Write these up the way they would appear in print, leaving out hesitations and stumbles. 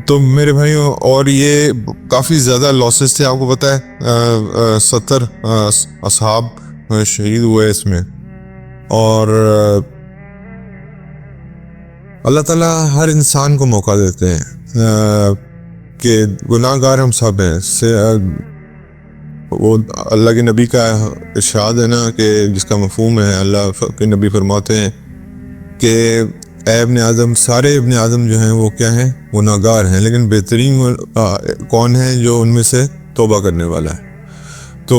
تو میرے بھائیوں، اور یہ کافی زیادہ لاسز تھے، آپ کو پتہ ہے 70 اصحاب شہید ہوئے اس میں. اور اللہ تعالیٰ ہر انسان کو موقع دیتے ہیں کہ گناہ گار ہم سب ہیں. وہ اللہ کے نبی کا ارشاد ہے نا، کہ جس کا مفہوم ہے، اللہ کے نبی فرماتے ہیں کہ اے ابن آدم، سارے ابن آدم جو ہیں وہ کیا ہیں؟ گناہ گار ہیں، لیکن بہترین کون ہے؟ جو ان میں سے توبہ کرنے والا ہے. تو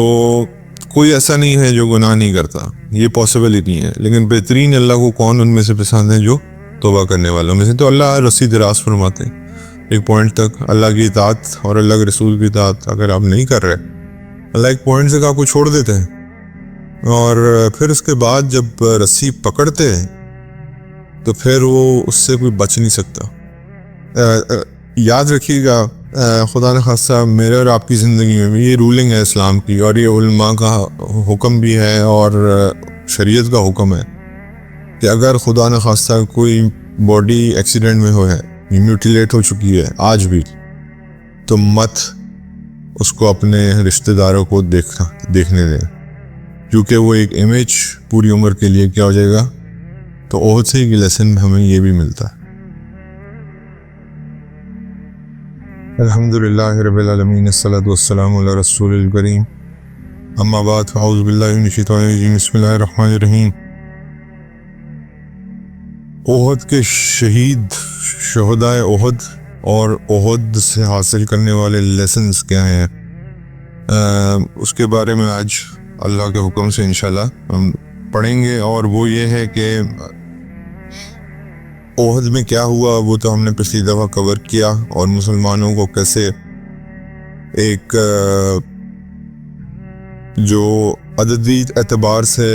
کوئی ایسا نہیں ہے جو گناہ نہیں کرتا، یہ پاسبل ہی نہیں ہے. لیکن بہترین اللہ کو کون ان میں سے پسند ہے؟ جو توبہ کرنے والوں میں سے. تو اللہ رسی دراز فرماتے ہیں ایک پوائنٹ تک. اللہ کی اطاعت اور اللہ کے رسول کی اطاعت اگر آپ نہیں کر رہے، اللہ ایک پوائنٹ سے آپ کو چھوڑ دیتے ہیں، اور پھر اس کے بعد جب رسی پکڑتے ہیں تو پھر وہ اس سے کوئی بچ نہیں سکتا. یاد رکھیے گا، خدا نخواستہ میرے اور آپ کی زندگی میں بھی یہ رولنگ ہے اسلام کی، اور یہ علماء کا حکم بھی ہے اور شریعت کا حکم ہے کہ اگر خدا نخواستہ کوئی باڈی ایکسیڈنٹ میں ہو ہے، میوٹیلیٹ ہو چکی ہے آج بھی، تو مت اس کو اپنے رشتہ داروں کو دیکھنے دیں، کیونکہ وہ ایک امیج پوری عمر کے لیے کیا ہو جائے گا. تو احد سے کی لیسن میں ہمیں یہ بھی ملتا ہے. الحمدللہ رب العالمین، الصلاۃ والسلام علی رسول الکریم، اما بعد فاعوذ باللہ من الشیطان الرجیم، بسم اللہ الرحمن الرحیم. احد کے شہید، شہدائے احد اور احد سے حاصل کرنے والے لیسنز کیا ہیں، اس کے بارے میں آج اللہ کے حکم سے انشاءاللہ ہم پڑھیں گے. اور وہ یہ ہے کہ احد میں کیا ہوا وہ تو ہم نے پچھلی دفعہ کور کیا، اور مسلمانوں کو کیسے ایک جو عددی اعتبار سے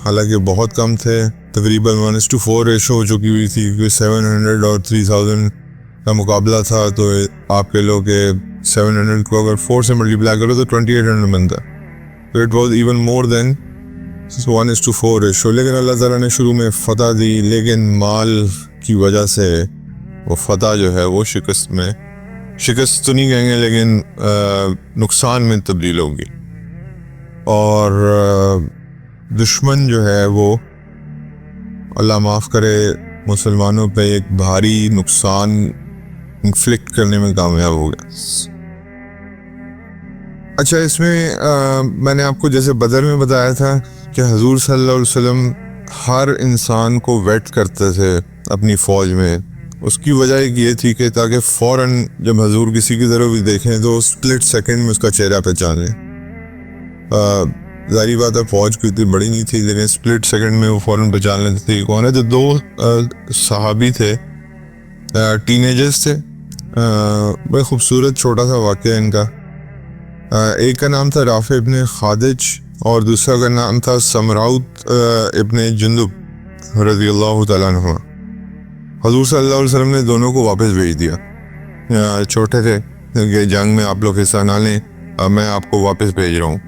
حالانکہ بہت کم تھے، تقریباً 1:4 ریشو ہو چکی ہوئی تھی، کیونکہ 700 اور 3000 کا مقابلہ تھا. تو آپ کے لوگ 700 کو اگر 4 سے ملٹیپلائی کرو تو 2800 بنتا. تو it was even more than 1:4 ratio. لیکن اللہ تعالیٰ نے شروع میں فتح دی، لیکن مال کی وجہ سے وہ فتح جو ہے وہ شکست تو نہیں کہیں گے، لیکن نقصان میں تبدیل ہوگی. اور دشمن جو ہے وہ اللہ معاف کرے مسلمانوں پہ ایک بھاری نقصان انفلکٹ کرنے میں کامیاب ہو گیا. اچھا، اس میں نے آپ کو جیسے بدر میں بتایا تھا کہ حضور صلی اللہ علیہ وسلم ہر انسان کو ویٹ کرتے تھے اپنی فوج میں. اس کی وجہ یہ تھی کہ تاکہ فوراً جب حضور کسی کی طرف بھی دیکھیں تو سپلٹ سیکنڈ میں اس کا چہرہ پہچان لیں. ظاہری بات ہے فوج کی اتنی بڑی نہیں تھی، لیکن سپلٹ سیکنڈ میں وہ فوراً پہچان لیتے تھے کون ہے. تو 2 صحابی تھے، ٹین ایجرز تھے، بڑے خوبصورت چھوٹا سا واقعہ ان کا. ایک کا نام تھا رافع ابن خادج اور دوسرا کا نام تھا سمراؤت ابن جندب رضی اللہ تعالیٰ عنہ. حضور صلی اللہ علیہ وسلم نے دونوں کو واپس بھیج دیا. چھوٹے تھے کہ جنگ میں آپ لوگ حصہ نہ لیں، میں آپ کو واپس بھیج رہا ہوں.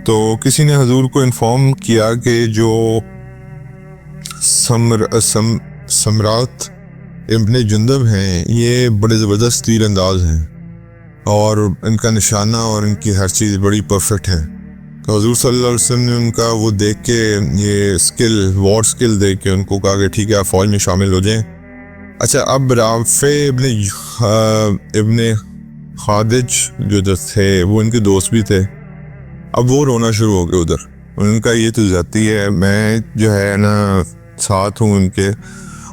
تو کسی نے حضور کو انفارم کیا کہ جو سمراؤت ابن جندب ہیں یہ بڑے زبردست تیر انداز ہیں، اور ان کا نشانہ اور ان کی ہر چیز بڑی پرفیکٹ ہے. تو حضور صلی اللہ علیہ وسلم نے ان کا وہ دیکھ کے، یہ وار سکل دیکھ کے ان کو کہا کہ ٹھیک ہے آپ فوج میں شامل ہو جائیں. اچھا، اب رافع ابن خادج جو تھے وہ ان کے دوست بھی تھے. اب وہ رونا شروع ہو گئے ادھر. ان کا یہ تو ذاتی ہے، میں جو ہے نا ساتھ ہوں ان کے،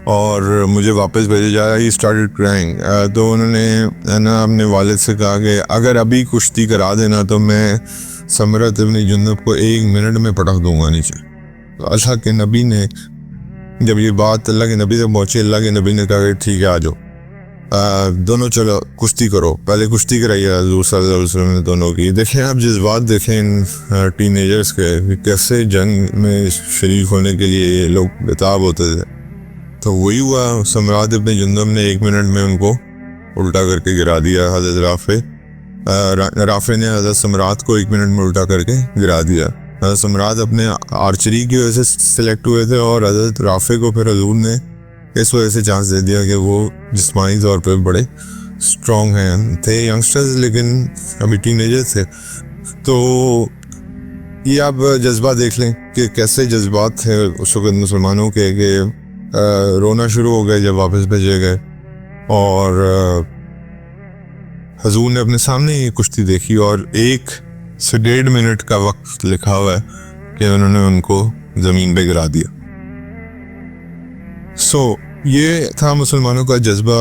اور مجھے واپس بھیجا جا رہا ہے. Started crying. تو انہوں نے نا اپنے والد سے کہا کہ اگر ابھی کشتی کرا دینا تو میں سمرت ابن جندب کو 1 منٹ میں پٹک دوں گا نیچے. تو اللہ کے نبی نے جب یہ بات اللہ کے نبی سے پہنچی، اللہ کے نبی نے کہا کہ ٹھیک ہے آ جاؤ، دونوں چلو کشتی کرو. پہلے کشتی کرائی حضور صلی اللہ علیہ وسلم نے دونوں کی. دیکھیں آپ جذبات دیکھیں ان ٹین ایجرز کے، کیسے جنگ میں شریک ہونے کے لیے یہ لوگ بےتاب ہوتے تھے. تو وہی ہوا، سمراؤت ابن جندب نے 1 منٹ میں ان کو الٹا کر کے گرا دیا. حضرت رافع نے حضرت سمراؤت کو 1 منٹ میں الٹا کر کے گرا دیا. حضرت سمراؤت اپنے آرچری کی وجہ سے سلیکٹ ہوئے تھے، اور حضرت رافع کو پھر حضور نے اس وجہ سے چانس دے دیا کہ وہ جسمانی طور پہ بڑے اسٹرانگ ہیں, تھے ینگسٹرز لیکن ابھی ٹین ایجر تھے. تو یہ آپ جذبات دیکھ لیں کہ کیسے جذبات تھے اس وقت مسلمانوں کے, کہ رونا شروع ہو گئے جب واپس بھیجے گئے. اور حضور نے اپنے سامنے یہ کشتی دیکھی اور 1 سے 1.5 منٹ کا وقت لکھا ہوا ہے کہ انہوں نے ان کو زمین پہ گرا دیا. یہ تھا مسلمانوں کا جذبہ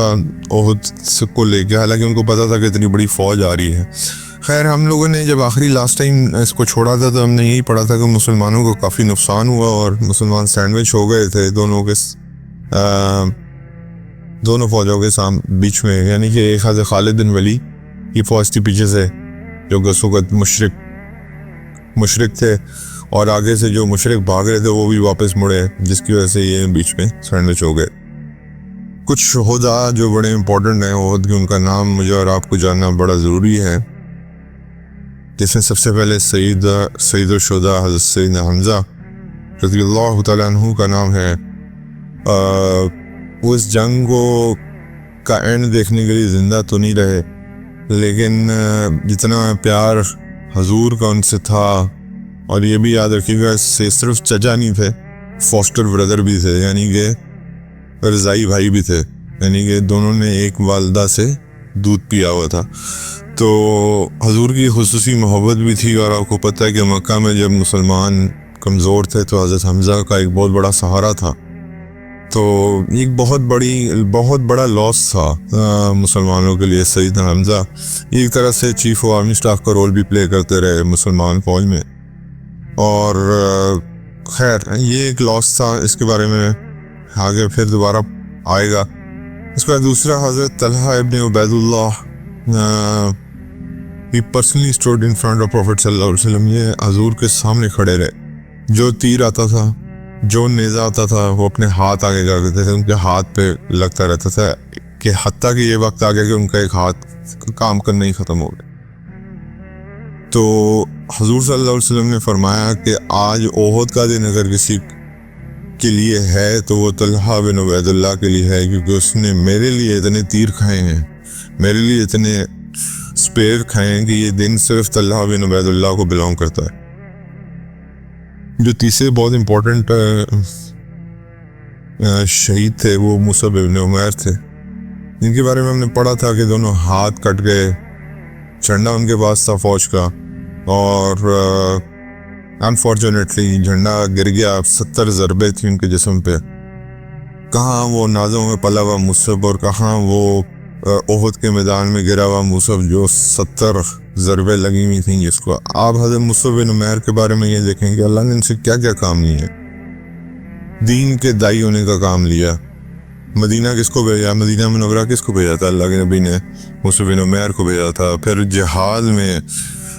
احد کو لے کے, حالانکہ ان کو پتا تھا کہ اتنی بڑی فوج آ رہی ہے. خیر, ہم لوگوں نے جب آخری لاسٹ ٹائم اس کو چھوڑا تھا تو ہم نے یہی پڑھا تھا کہ مسلمانوں کو کافی نقصان ہوا اور مسلمان سینڈوچ ہو گئے تھے دونوں فوجوں کے بیچ میں. یعنی کہ ایک حضرت خالد بن ولید کی فوج تھی پیچھے سے جو کہ اس وقت مشرک تھے, اور آگے سے جو مشرک بھاگ رہے تھے وہ بھی واپس مڑے, جس کی وجہ سے یہ بیچ میں سینڈوچ ہو گئے. کچھ شہداء جو بڑے امپورٹنٹ ہیں احد کے, ان کا نام مجھے اور آپ کو جاننا بڑا ضروری ہے, جس میں سب سے پہلے سید الشہداء حضرت سیدنا حمزہ رضی اللہ تعالیٰ عنہ کا نام ہے. وہ اس جنگ کا اینڈ دیکھنے کے لیے زندہ تو نہیں رہے, لیکن جتنا پیار حضور کا ان سے تھا, اور یہ بھی یاد رکھیے گا صرف چچا نہیں تھے, فاسٹر بردر بھی تھے, یعنی کہ رضائی بھائی بھی تھے, یعنی کہ دونوں نے ایک والدہ سے دودھ پیا ہوا تھا. تو حضور کی خصوصی محبت بھی تھی, اور آپ کو پتہ ہے کہ مکہ میں جب مسلمان کمزور تھے تو حضرت حمزہ کا ایک بہت بڑا سہارا تھا. تو ایک بہت بڑا لاس تھا مسلمانوں کے لیے. سیدنا حمزہ ایک طرح سے چیف آف آرمی اسٹاف کا رول بھی پلے کرتے رہے مسلمان فوج میں. اور خیر, یہ ایک لاس تھا, اس کے بارے میں آگے پھر دوبارہ آئے گا. اس کے بعد دوسرا حضرت طلحہ ابن عبید اللہ, he personally stood in front of Prophet صلی اللہ علیہ وسلم. یہ حضور کے سامنے کھڑے رہے. جو تیر آتا تھا, جو نیزہ آتا تھا, وہ اپنے ہاتھ آگے کر دیتے تھے, ان کے ہاتھ پہ لگتا رہتا تھا, کہ حتیٰ کہ یہ وقت آ گیا کہ ان کا ایک ہاتھ کام کرنا ہی ختم ہو گیا. تو حضور صلی اللہ علیہ وسلم نے فرمایا کہ آج احد کا دن اگر کسی کے لیے ہے تو وہ طلحہ بن عبید اللہ کے لیے ہے, کیونکہ اس نے میرے لیے اتنے تیر کھائے ہیں, میرے لیے اتنے سپیر کھائے ہیں, کہ یہ دن صرف طلحہ بن عبید اللہ کو بلانگ کرتا ہے. جو تیسرے بہت امپورٹنٹ شہید تھے وہ مصعب بن عمیر تھے, جن کے بارے میں ہم نے پڑھا تھا کہ دونوں ہاتھ کٹ گئے, جھنڈا ان کے پاس تھا فوج کا, اور انفارچونیٹلی جھنڈا گر گیا. 70 ضربے تھیں ان کے جسم پہ. کہاں وہ نازوں میں پلا ہوا مصعب, اور کہاں وہ احد کے میدان میں گرا ہوا مصعب جو 70 ضربے لگی ہوئی تھیں جس کو. آپ حضرت مصعب بن عمیر کے بارے میں یہ دیکھیں کہ اللہ نے ان سے کیا کیا کام لیا. دین کے دائی ہونے کا کام لیا. مدینہ کس کو بھیجا, مدینہ منورہ کس کو بھیجا تھا, اللہ کے نبی نے مصعب بن عمیر کو بھیجا تھا. پھر جہاد میں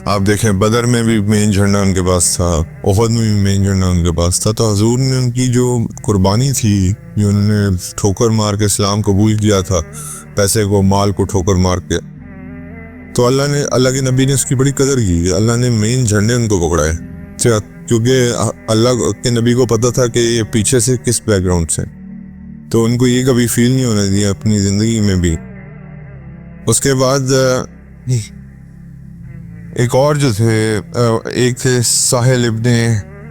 آپ دیکھیں, بدر میں بھی مین جھنڈا ان کے پاس تھا, احد میں بھی مین جھنڈا ان کے پاس تھا. تو حضور نے ان کی جو قربانی تھی, جو انہوں نے ٹھوکر مار کے اسلام قبول کیا تھا, پیسے کو مال کو ٹھوکر مار کے, تو اللہ کے نبی نے اس کی بڑی قدر کی. اللہ نے مین جھنڈے ان کو پکڑائے, کیونکہ اللہ کے نبی کو پتہ تھا کہ یہ پیچھے سے کس بیک گراؤنڈ سے, تو ان کو یہ کبھی فیل نہیں ہونے دیا اپنی زندگی میں بھی. اس کے بعد ایک اور جو تھے, ایک تھے ساحل ابن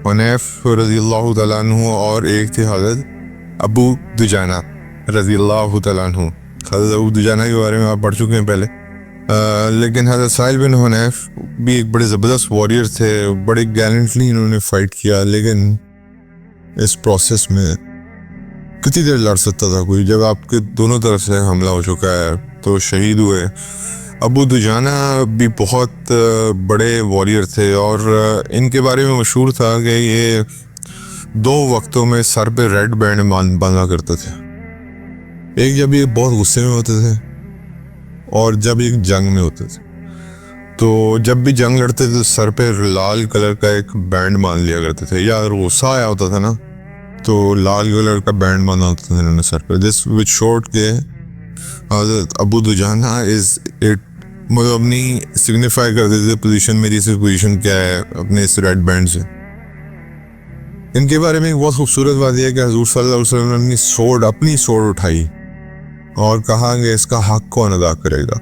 حنیف رضی اللہ تعالیٰ عنہ, اور ایک تھے حضرت ابو دجانہ رضی اللہ تعالیٰ عنہ. حضرت ابو دجانہ کے بارے میں آپ پڑھ چکے ہیں پہلے, لیکن حضرت ساحل بن حنیف بھی ایک بڑے زبردست واریر تھے, بڑے گیلنٹلی انہوں نے فائٹ کیا. لیکن اس پروسیس میں کتنی دیر لڑ سکتا تھا کوئی, جب آپ کے دونوں طرف سے حملہ ہو چکا ہے تو شہید ہوئے. ابو دجانہ بھی بہت بڑے واریر تھے, اور ان کے بارے میں مشہور تھا کہ یہ 2 وقتوں میں سر پہ ریڈ بینڈ باندھا کرتے تھے. ایک جب یہ بہت غصے میں ہوتے تھے, اور جب ایک جنگ میں ہوتے تھے. تو جب بھی جنگ لڑتے تھے تو سر پہ لال کلر کا ایک بینڈ باندھ لیا کرتے تھے, یا غصہ آیا ہوتا تھا نا تو لال کلر کا بینڈ باندھا ہوتا تھا انہوں نے سر پہ. دس وچ شوٹ کے حضرت ابو دجانہ مطلب اپنی سگنیفائی کرتے تھے پوزیشن, میری سے پوزیشن کیا ہے اپنے اس ریڈ بینڈ سے. ان کے بارے میں ایک بہت خوبصورت بات یہ ہے کہ حضور صلی اللہ علیہ وسلم نے اپنی سوڈ اٹھائی, اور کہا کہ اس کا حق کون ادا کرے گا.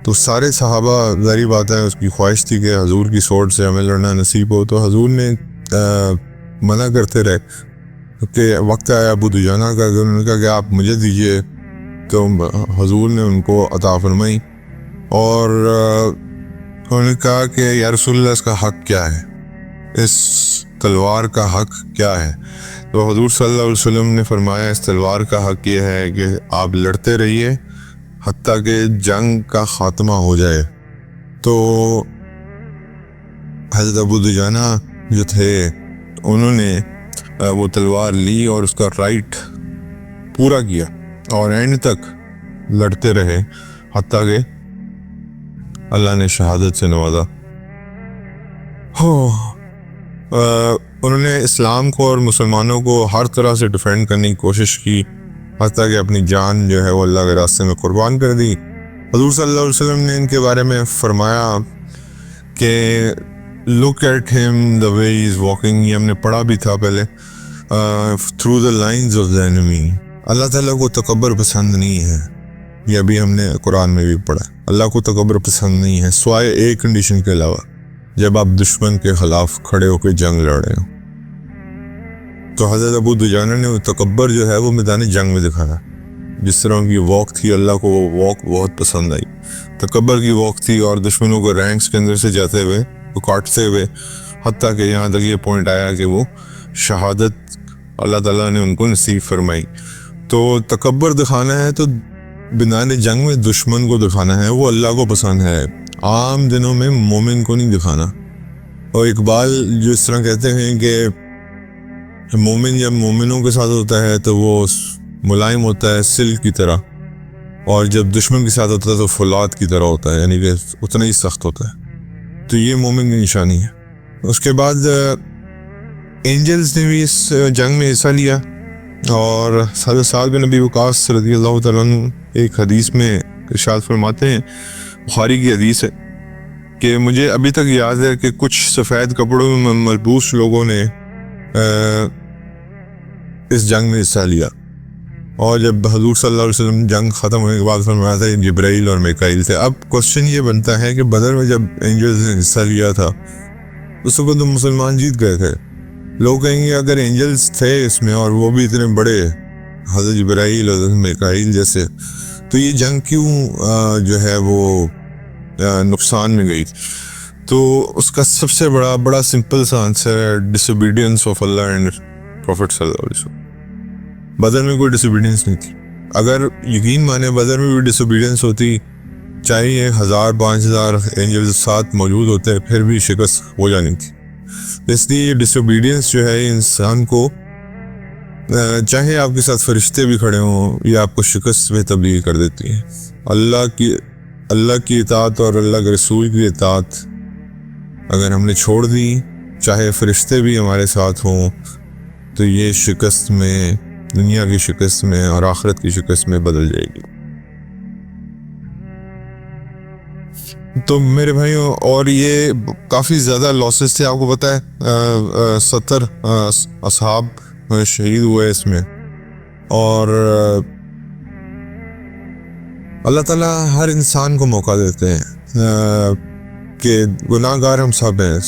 تو سارے صحابہ ظاہری بات ہے اس کی خواہش تھی کہ حضور کی سوٹ سے ہمیں لڑنا نصیب ہو. تو حضور نے منع کرتے رہے کہ وقت آیا ابو دجانہ کا، انہوں نے کہا کہ آپ مجھے دیجئے. تو حضور نے ان کو عطا فرمائی اور انہوں نے کہا کہ یا رسول اللہ اس کا حق کیا ہے، اس تلوار کا حق کیا ہے. تو حضور صلی اللہ علیہ وسلم نے فرمایا اس تلوار کا حق یہ ہے کہ آپ لڑتے رہیے حتیٰ کہ جنگ کا خاتمہ ہو جائے. تو حضرت ابو دجانہ جو تھے انہوں نے وہ تلوار لی اور اس کا رائٹ پورا کیا اور اینڈ تک لڑتے رہے حتیٰ کہ اللہ نے شہادت سے نوازا. انہوں نے اسلام کو اور مسلمانوں کو ہر طرح سے ڈیفینڈ کرنے کی کوشش کی حتیٰ کہ اپنی جان جو ہے وہ اللہ کے راستے میں قربان کر دی. حضور صلی اللہ علیہ وسلم نے ان کے بارے میں فرمایا کہ look at him the way he is walking. یہ ہم نے پڑھا بھی تھا پہلے through the lines of the enemy. اللہ تعالیٰ کو تکبر پسند نہیں ہے، یہ ابھی ہم نے قرآن میں بھی پڑھا. اللہ کو تکبر پسند نہیں ہے سوائے ایک کنڈیشن کے علاوہ، جب آپ دشمن کے خلاف کھڑے ہو کے جنگ لڑ رہے ہو. تو حضرت ابو دجانہ نے وہ تکبر جو ہے وہ میدان جنگ میں دکھایا. جس طرح ان کی واک تھی اللہ کو وہ واک بہت پسند آئی. تکبر کی واک تھی اور دشمنوں کو رینکس کے اندر سے جاتے ہوئے وہ کاٹتے ہوئے حتیٰ کہ یہاں تک یہ پوائنٹ آیا کہ وہ شہادت اللہ تعالیٰ نے ان کو نصیب فرمائی. تو تکبر دکھانا ہے تو میدان جنگ میں دشمن کو دکھانا ہے، وہ اللہ کو پسند ہے. عام دنوں میں مومن کو نہیں دکھانا. اور اقبال جو اس طرح کہتے ہیں کہ مومن جب مومنوں کے ساتھ ہوتا ہے تو وہ ملائم ہوتا ہے سلک کی طرح، اور جب دشمن کے ساتھ ہوتا ہے تو فولاد کی طرح ہوتا ہے، یعنی کہ اتنا ہی سخت ہوتا ہے. تو یہ مومن کی نشانی ہے. اس کے بعد اینجلز نے بھی اس جنگ میں حصہ لیا اور حضرت سعد بن ابی وقاص رضی اللہ تعالیٰ عنہ ایک حدیث میں ارشاد فرماتے ہیں، بخاری کی حدیث ہے، کہ مجھے ابھی تک یاد ہے کہ کچھ سفید کپڑوں میں ملبوس لوگوں نے اس جنگ میں حصہ لیا. اور جب حضور صلی اللہ علیہ وسلم جنگ ختم ہونے کے بعد فرمایا تھا جبرائیل اور میکائیل تھے. اب کوشچن یہ بنتا ہے کہ بدر میں جب اینجلز نے حصہ لیا تھا اس وقت تو مسلمان جیت گئے تھے. لوگ کہیں گے اگر اینجلز تھے اس میں اور وہ بھی اتنے بڑے حضرت جبرائیل حضرت میکائیل جیسے، تو یہ جنگ کیوں جو ہے وہ نقصان میں گئی؟ تو اس کا سب سے بڑا سمپل سا آنسر ہے disobedience of Allah and prophet صلی اللہ علیہ وسلم. بدر میں کوئی ڈس اوبیڈینس نہیں تھی. اگر یقین مانے بدر میں بھی ڈس اوبیڈینس ہوتی، چاہے یہ 1000-5000 اینجلز ساتھ موجود ہوتے پھر بھی شکست ہو جانی تھی. اس لیے یہ ڈس اوبیڈینس جو ہے انسان کو، چاہے آپ کے ساتھ فرشتے بھی کھڑے ہوں، یہ آپ کو شکست میں تبدیل کر دیتی ہے. اللہ کی اطاعت اور اللہ کے رسول کی اطاعت اگر ہم نے چھوڑ دی، چاہے فرشتے بھی ہمارے ساتھ ہوں، تو یہ شکست میں، دنیا کی شکست میں اور آخرت کی شکست میں بدل جائے گی. تو میرے بھائیوں، اور یہ کافی زیادہ لاسز تھے، آپ کو پتہ ہے 70 اصحاب شہید ہوئے اس میں. اور اللہ تعالیٰ ہر انسان کو موقع دیتے ہیں کہ گناہ گار ہم سب ہیں.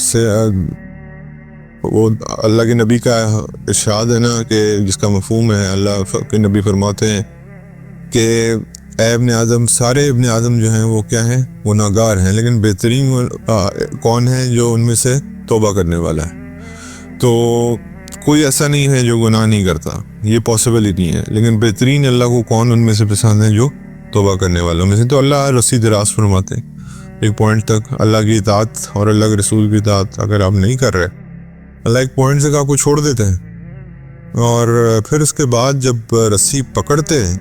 وہ اللہ کے نبی کا ارشاد ہے نا کہ جس کا مفہوم ہے، اللہ کے نبی فرماتے ہیں کہ اے ابن آدم، سارے ابن آدم جو ہیں وہ کیا ہیں؟ گناہ گار ہیں، لیکن بہترین کون ہے؟ جو ان میں سے توبہ کرنے والا ہے. تو کوئی ایسا نہیں ہے جو گناہ نہیں کرتا، یہ پاسبل ہی نہیں ہے. لیکن بہترین اللہ کو کون ان میں سے پسند ہے؟ جو توبہ کرنے والوں میں سے. تو اللہ رسی دراز فرماتے ہیں ایک پوائنٹ تک. اللہ کی اطاعت اور اللہ کے رسول کی اطاعت اگر آپ نہیں کر رہے، اللہ ایک پوائنٹ سے آپ کو چھوڑ دیتے ہیں، اور پھر اس کے بعد جب رسی پکڑتے ہیں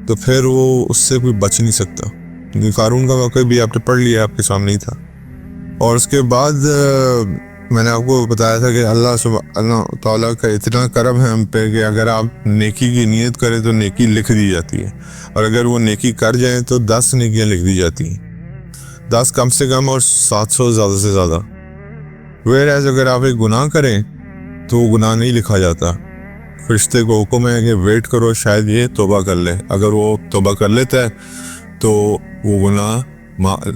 تو پھر وہ اس سے کوئی بچ نہیں سکتا. کیونکہ قارون کا واقعہ بھی آپ نے پڑھ لیا، آپ کے سامنے ہی تھا. اور اس کے بعد میں نے آپ کو بتایا تھا کہ اللہ تعالیٰ کا اتنا کرم ہے ہم پہ کہ اگر آپ نیکی کی نیت کریں تو نیکی لکھ دی جاتی ہے، اور اگر وہ نیکی کر جائیں تو 10 نیکیاں لکھ دی جاتی ہیں، 10 کم سے کم اور 700 زیادہ سے زیادہ. ویئر ایز اگر آپ ایک گناہ کریں تو وہ گناہ نہیں لکھا جاتا، فرشتے کو حکم ہے کہ ویٹ کرو، شاید یہ توبہ کر لے. اگر وہ توبہ کر لیتا ہے تو وہ گناہ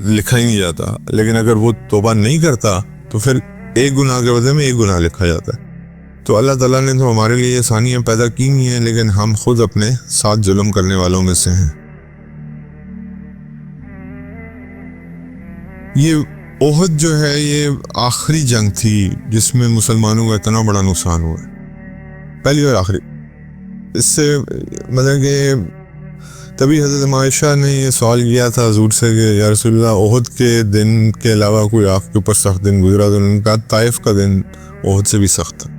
لکھا ہی نہیں جاتا، لیکن اگر وہ توبہ نہیں کرتا تو پھر ایک گناہ کے بدلے میں ایک گناہ لکھا جاتا ہے. تو اللہ تعالیٰ نے تو ہمارے لیے آسانیاں پیدا کی نہیں ہیں، لیکن ہم خود اپنے ساتھ ظلم کرنے والوں میں سے ہیں. یہ احد جو ہے یہ آخری جنگ تھی جس میں مسلمانوں کا اتنا بڑا نقصان ہوا ہے، پہلی اور آخری. اس سے مطلب کہ تبھی حضرت عائشہ نے یہ سوال کیا تھا حضور سے کہ یا رسول اللہ، احد کے دن کے علاوہ کوئی آپ کے اوپر سخت دن گزرا؟ تو انہوں نے کہا طائف کا دن احد سے بھی سخت تھا.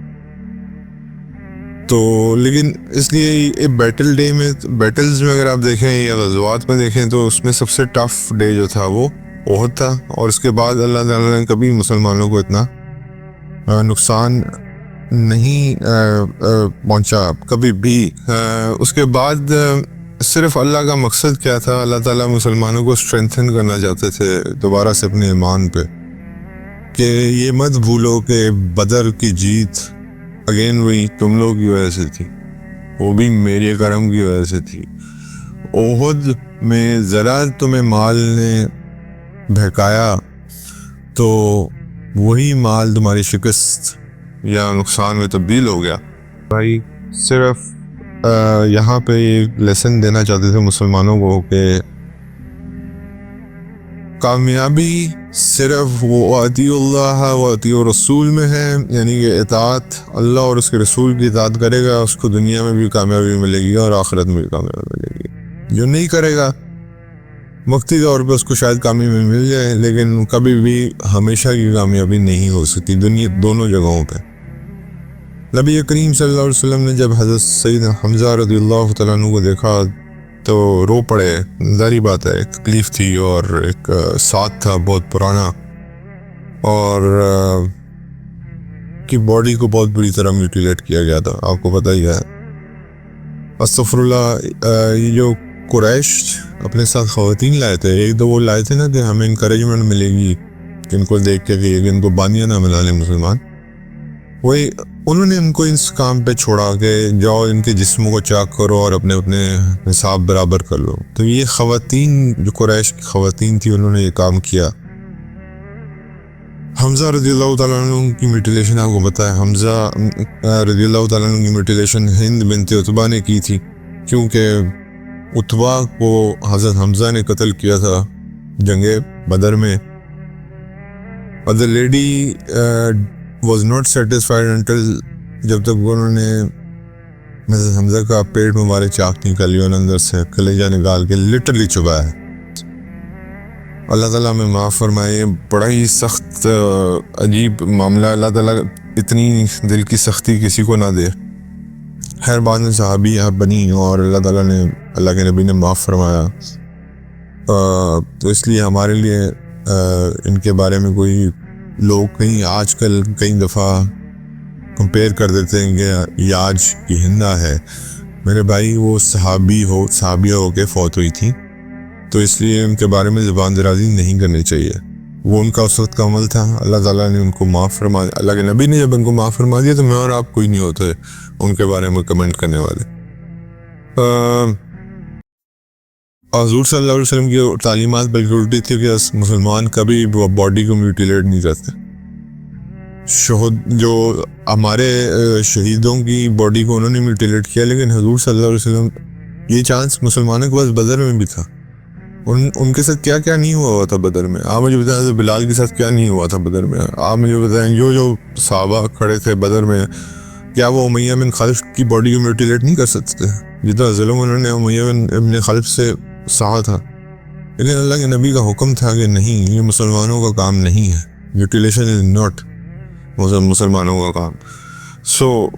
تو لیکن اس لیے بیٹل ڈے میں، بیٹلز میں اگر آپ دیکھیں یا غزوات میں دیکھیں تو اس میں سب سے ٹف ڈے جو تھا وہ احد تھا. اور اس کے بعد اللہ تعالیٰ نے کبھی مسلمانوں کو اتنا نقصان نہیں پہنچا کبھی بھی. اس کے بعد صرف اللہ کا مقصد کیا تھا؟ اللہ تعالیٰ مسلمانوں کو اسٹرینتھن کرنا چاہتے تھے دوبارہ سے اپنے ایمان پہ، کہ یہ مت بھولو کہ بدر کی جیت اگین ہوئی تم لوگ کی وجہ سے تھی، وہ بھی میرے کرم کی وجہ سے تھی. احد میں ذرا تمہیں مال نے بہکایا تو وہی مال تمہاری شکست یا نقصان میں تبدیل ہو گیا. بھائی صرف یہاں پہ ایک لیسن دینا چاہتے تھے مسلمانوں کو کہ کامیابی صرف وہ اطیعوا اللہ و اطیعوا رسول میں ہے، یعنی کہ اطاعت اللہ اور اس کے رسول کی اطاعت کرے گا اس کو دنیا میں بھی کامیابی ملے گی اور آخرت میں بھی کامیابی ملے گی. جو نہیں کرے گا وقتی طور پہ اس کو شاید کامیابی مل جائے، لیکن کبھی بھی ہمیشہ کی کامیابی نہیں ہو سکتی دنیا دونوں جگہوں پہ. نبی کریم صلی اللہ علیہ وسلم نے جب حضرت سیدنا حمزہ رضی اللہ تعالیٰ عنہ کو دیکھا تو رو پڑے. ظاہری بات ہے، ایک تکلیف تھی اور ایک ساتھ تھا بہت پرانا، اور کی باڈی کو بہت بری طرح میوٹیلیٹ کیا گیا تھا، آپ کو پتہ ہی ہے. استغفر اللہ. یہ جو قریش اپنے ساتھ خواتین لائے تھے، ایک دو وہ لائے تھے نا کہ ہمیں انکریجمنٹ ملے گی کہ ان کو دیکھ کے کہ ان کو بانیاں نہ ملا لیں مسلمان، وہی انہوں نے ان کو اس کام پہ چھوڑا کہ جاؤ ان کے جسموں کو چاک کرو اور اپنے اپنے حساب برابر کر لو. تو یہ خواتین جو قریش کی خواتین تھی انہوں نے یہ کام کیا. حمزہ رضی اللہ تعالیٰ عنہ کی میوٹیلیشن آپ کو پتہ ہے، حمزہ رضی اللہ تعالیٰ عنہ کی میوٹیلیشن ہند بنت عتبہ نے کی تھی، کیونکہ عتبہ کو حضرت حمزہ نے قتل کیا تھا جنگ بدر میں. اور the lady was not satisfied until جب تک انہوں نے حضرت حمزہ کا پیٹ مبارک چاک نکالی اور اندر سے کلیجہ نکال کے لٹرلی چبایا ہے. اللہ تعالیٰ میں معاف فرمائے. بڑا ہی سخت عجیب معاملہ. اللہ تعالیٰ اتنی دل کی سختی کسی کو نہ دے. خیر بعد میں صحابی آپ بنی اور اللہ تعالیٰ نے، اللہ کے نبی نے معاف فرمایا. تو اس لیے ہمارے لیے ان کے بارے میں کوئی لوگ کہیں آج کل کئی دفعہ کمپیئر کر دیتے ہیں کہ یہ آج کی ہندہ ہے. میرے بھائی وہ صحابیہ ہو کے فوت ہوئی تھی، تو اس لیے ان کے بارے میں زبان درازی نہیں کرنی چاہیے. وہ ان کا اس وقت کا عمل تھا، اللہ تعالیٰ نے ان کو معاف فرما دیا. اللہ کے نبی نے جب ان کو معاف فرما دیا تو میں اور آپ کوئی نہیں ہوتے ان کے بارے میں کمنٹ کرنے والے. حضور صلی اللہ علیہ وسلم کی تعلیمات بلکہ الٹی تھی کہ مسلمان کبھی باڈی کو میوٹیلیٹ نہیں کرتے. جو ہمارے شہیدوں کی باڈی کو انہوں نے میوٹیلیٹ کیا، لیکن حضور صلی اللہ علیہ وسلم یہ چانس مسلمانوں کے پاس بدر میں بھی تھا. ان کے ساتھ کیا کیا نہیں ہوا تھا بدر میں. آپ مجھے بتائیں بلال کے ساتھ کیا نہیں ہوا تھا بدر میں. آپ مجھے بتائیں جو صحابہ کھڑے تھے بدر میں، کیا وہ امیہ بن خلف کی باڈی کو میوٹیلیٹ نہیں کر سکتے؟ جتنا ظلم انہوں نے امیہ بن خلف سے سہا تھا. لیکن اللہ کے نبی کا حکم تھا کہ نہیں، یہ مسلمانوں کا کام نہیں ہے. میوٹیلیشن از ناٹ مسلمانوں کا کام.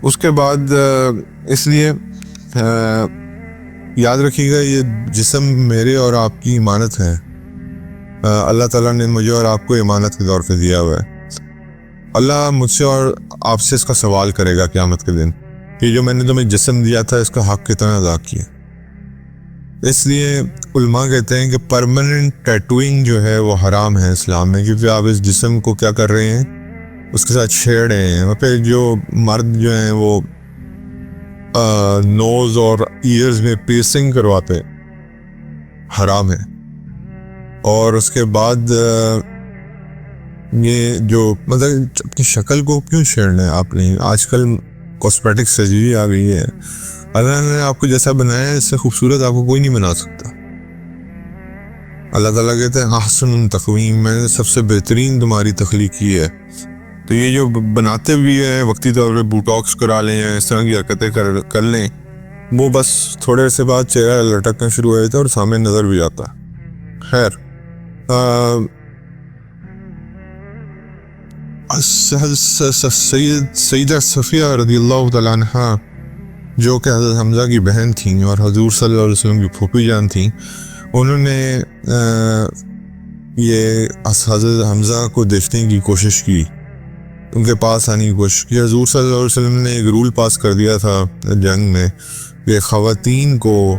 اس کے بعد اس لیے یاد رکھیے گا یہ جسم میرے اور آپ کی امانت ہے. اللہ تعالیٰ نے مجھے اور آپ کو امانت کے طور پہ دیا ہوا ہے. اللہ مجھ سے اور آپ سے اس کا سوال کرے گا قیامت کے دن کہ جو میں نے تمہیں جسم دیا تھا اس کا حق کتنا ادا کیا. اس لیے علماء کہتے ہیں کہ پرماننٹ ٹیٹوئنگ جو ہے وہ حرام ہے اسلام میں، کیونکہ آپ اس جسم کو کیا کر رہے ہیں، اس کے ساتھ چھیڑ رہے ہیں. اور پھر جو مرد جو ہیں وہ نوز اور ایئرز میں پیسنگ کرواتے حرام ہے. اور اس کے بعد یہ جو مطلب اپنی شکل کو کیوں چھیڑنا ہے آپ نے؟ آج کل کاسمیٹک سرجری آ گئی ہے. اللہ نے آپ کو جیسا بنایا ہے اس سے خوبصورت آپ کو کوئی نہیں بنا سکتا. اللہ تعالیٰ کہتے ہیں احسن تقویم، میں نے سب سے بہترین تمہاری تخلیق کی ہے. تو یہ جو بناتے بھی ہیں وقتی طور پہ بوٹاکس کرا لیں یا اس طرح کی حرکتیں کر لیں، وہ بس تھوڑے سے بعد چہرہ لٹکنا شروع ہو جاتا ہے اور سامنے نظر بھی آتا ہے. خیر، سیدہ صفیہ رضی اللہ تعالیٰ عنہ جو کہ حضرت حمزہ کی بہن تھیں اور حضور صلی اللہ علیہ وسلم کی پھوپھی جان تھیں، انہوں نے یہ حضرت حمزہ کو دیکھنے کی کوشش کی، ان کے پاس آنے کی کوشش کی. حضور صلی اللہ علیہ وسلم نے ایک رول پاس کر دیا تھا جنگ میں کہ خواتین کو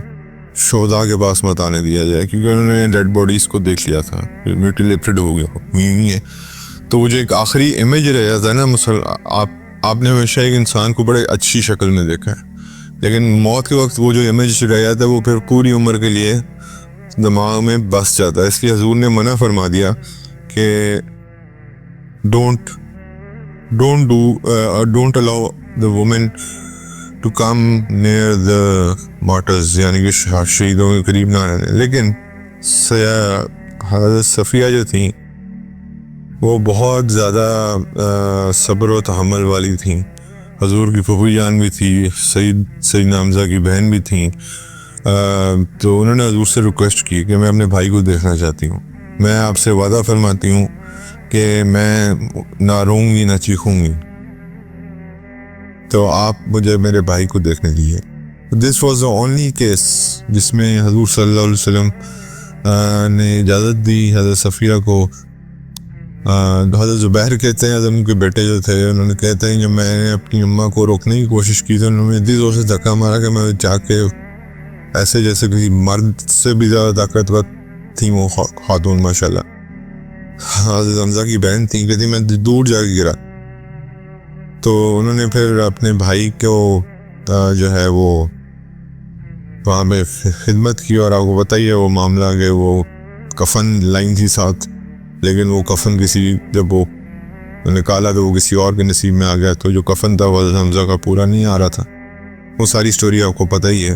شہداء کے پاس مت آنے دیا جائے، کیونکہ انہوں نے ڈیڈ باڈیز کو دیکھ لیا تھا، میوٹیلیٹڈ ہو گیا. تو وہ جو ایک آخری امیج رہ جاتا ہے نا، آپ نے ہمیشہ ایک انسان کو بڑے اچھی شکل میں دیکھا ہے، لیکن موت کے وقت وہ جو امیج رہ جاتا ہے وہ پھر پوری عمر کے لیے دماغ میں بس جاتا ہے. اس لیے حضور نے منع فرما دیا کہ don't allow the women to come near the martyrs، یعنی کہ شہیدوں کے قریب نہ رہنے. لیکن حضرت صفیہ جو تھیں وہ بہت زیادہ صبر و تحمل والی تھیں. حضور کی پھوپھی جان بھی تھی، سیدنا حمزہ کی بہن بھی تھیں. تو انہوں نے حضور سے ریکویسٹ کی کہ میں اپنے بھائی کو دیکھنا چاہتی ہوں، میں آپ سے وعدہ فرماتی ہوں کہ میں نہ روں گی نہ چیخوں گی، تو آپ مجھے میرے بھائی کو دیکھنے دیجیے. This was the only case جس میں حضور صلی اللہ علیہ وسلم نے اجازت دی حضرت صفیہ کو. حضرت زبیر کہتے ہیں، حضرت ان کے بیٹے جو تھے، انہوں نے کہتے ہیں کہ میں نے اپنی اماں کو روکنے کی کوشش کی تو انہوں نے اتنی زور سے دھکا مارا کہ میں جا کے ایسے جیسے کسی مرد سے بھی زیادہ طاقتور تھیں وہ خاتون ماشاءاللہ. حضرت حمزہ کی بہن تھیں، کہتی میں دور جا کے گرا. تو انہوں نے پھر اپنے بھائی کو جو ہے وہ وہاں پہ خدمت کی، اور آپ کو بتائیے وہ معاملہ کہ وہ کفن لائن تھی ساتھ، لیکن وہ کفن جب وہ نکالا تو وہ کسی اور کے نصیب میں آ گیا. تو جو کفن تھا وہ حضرت حمزہ کا پورا نہیں آ رہا تھا. وہ ساری سٹوری آپ کو پتہ ہی ہے.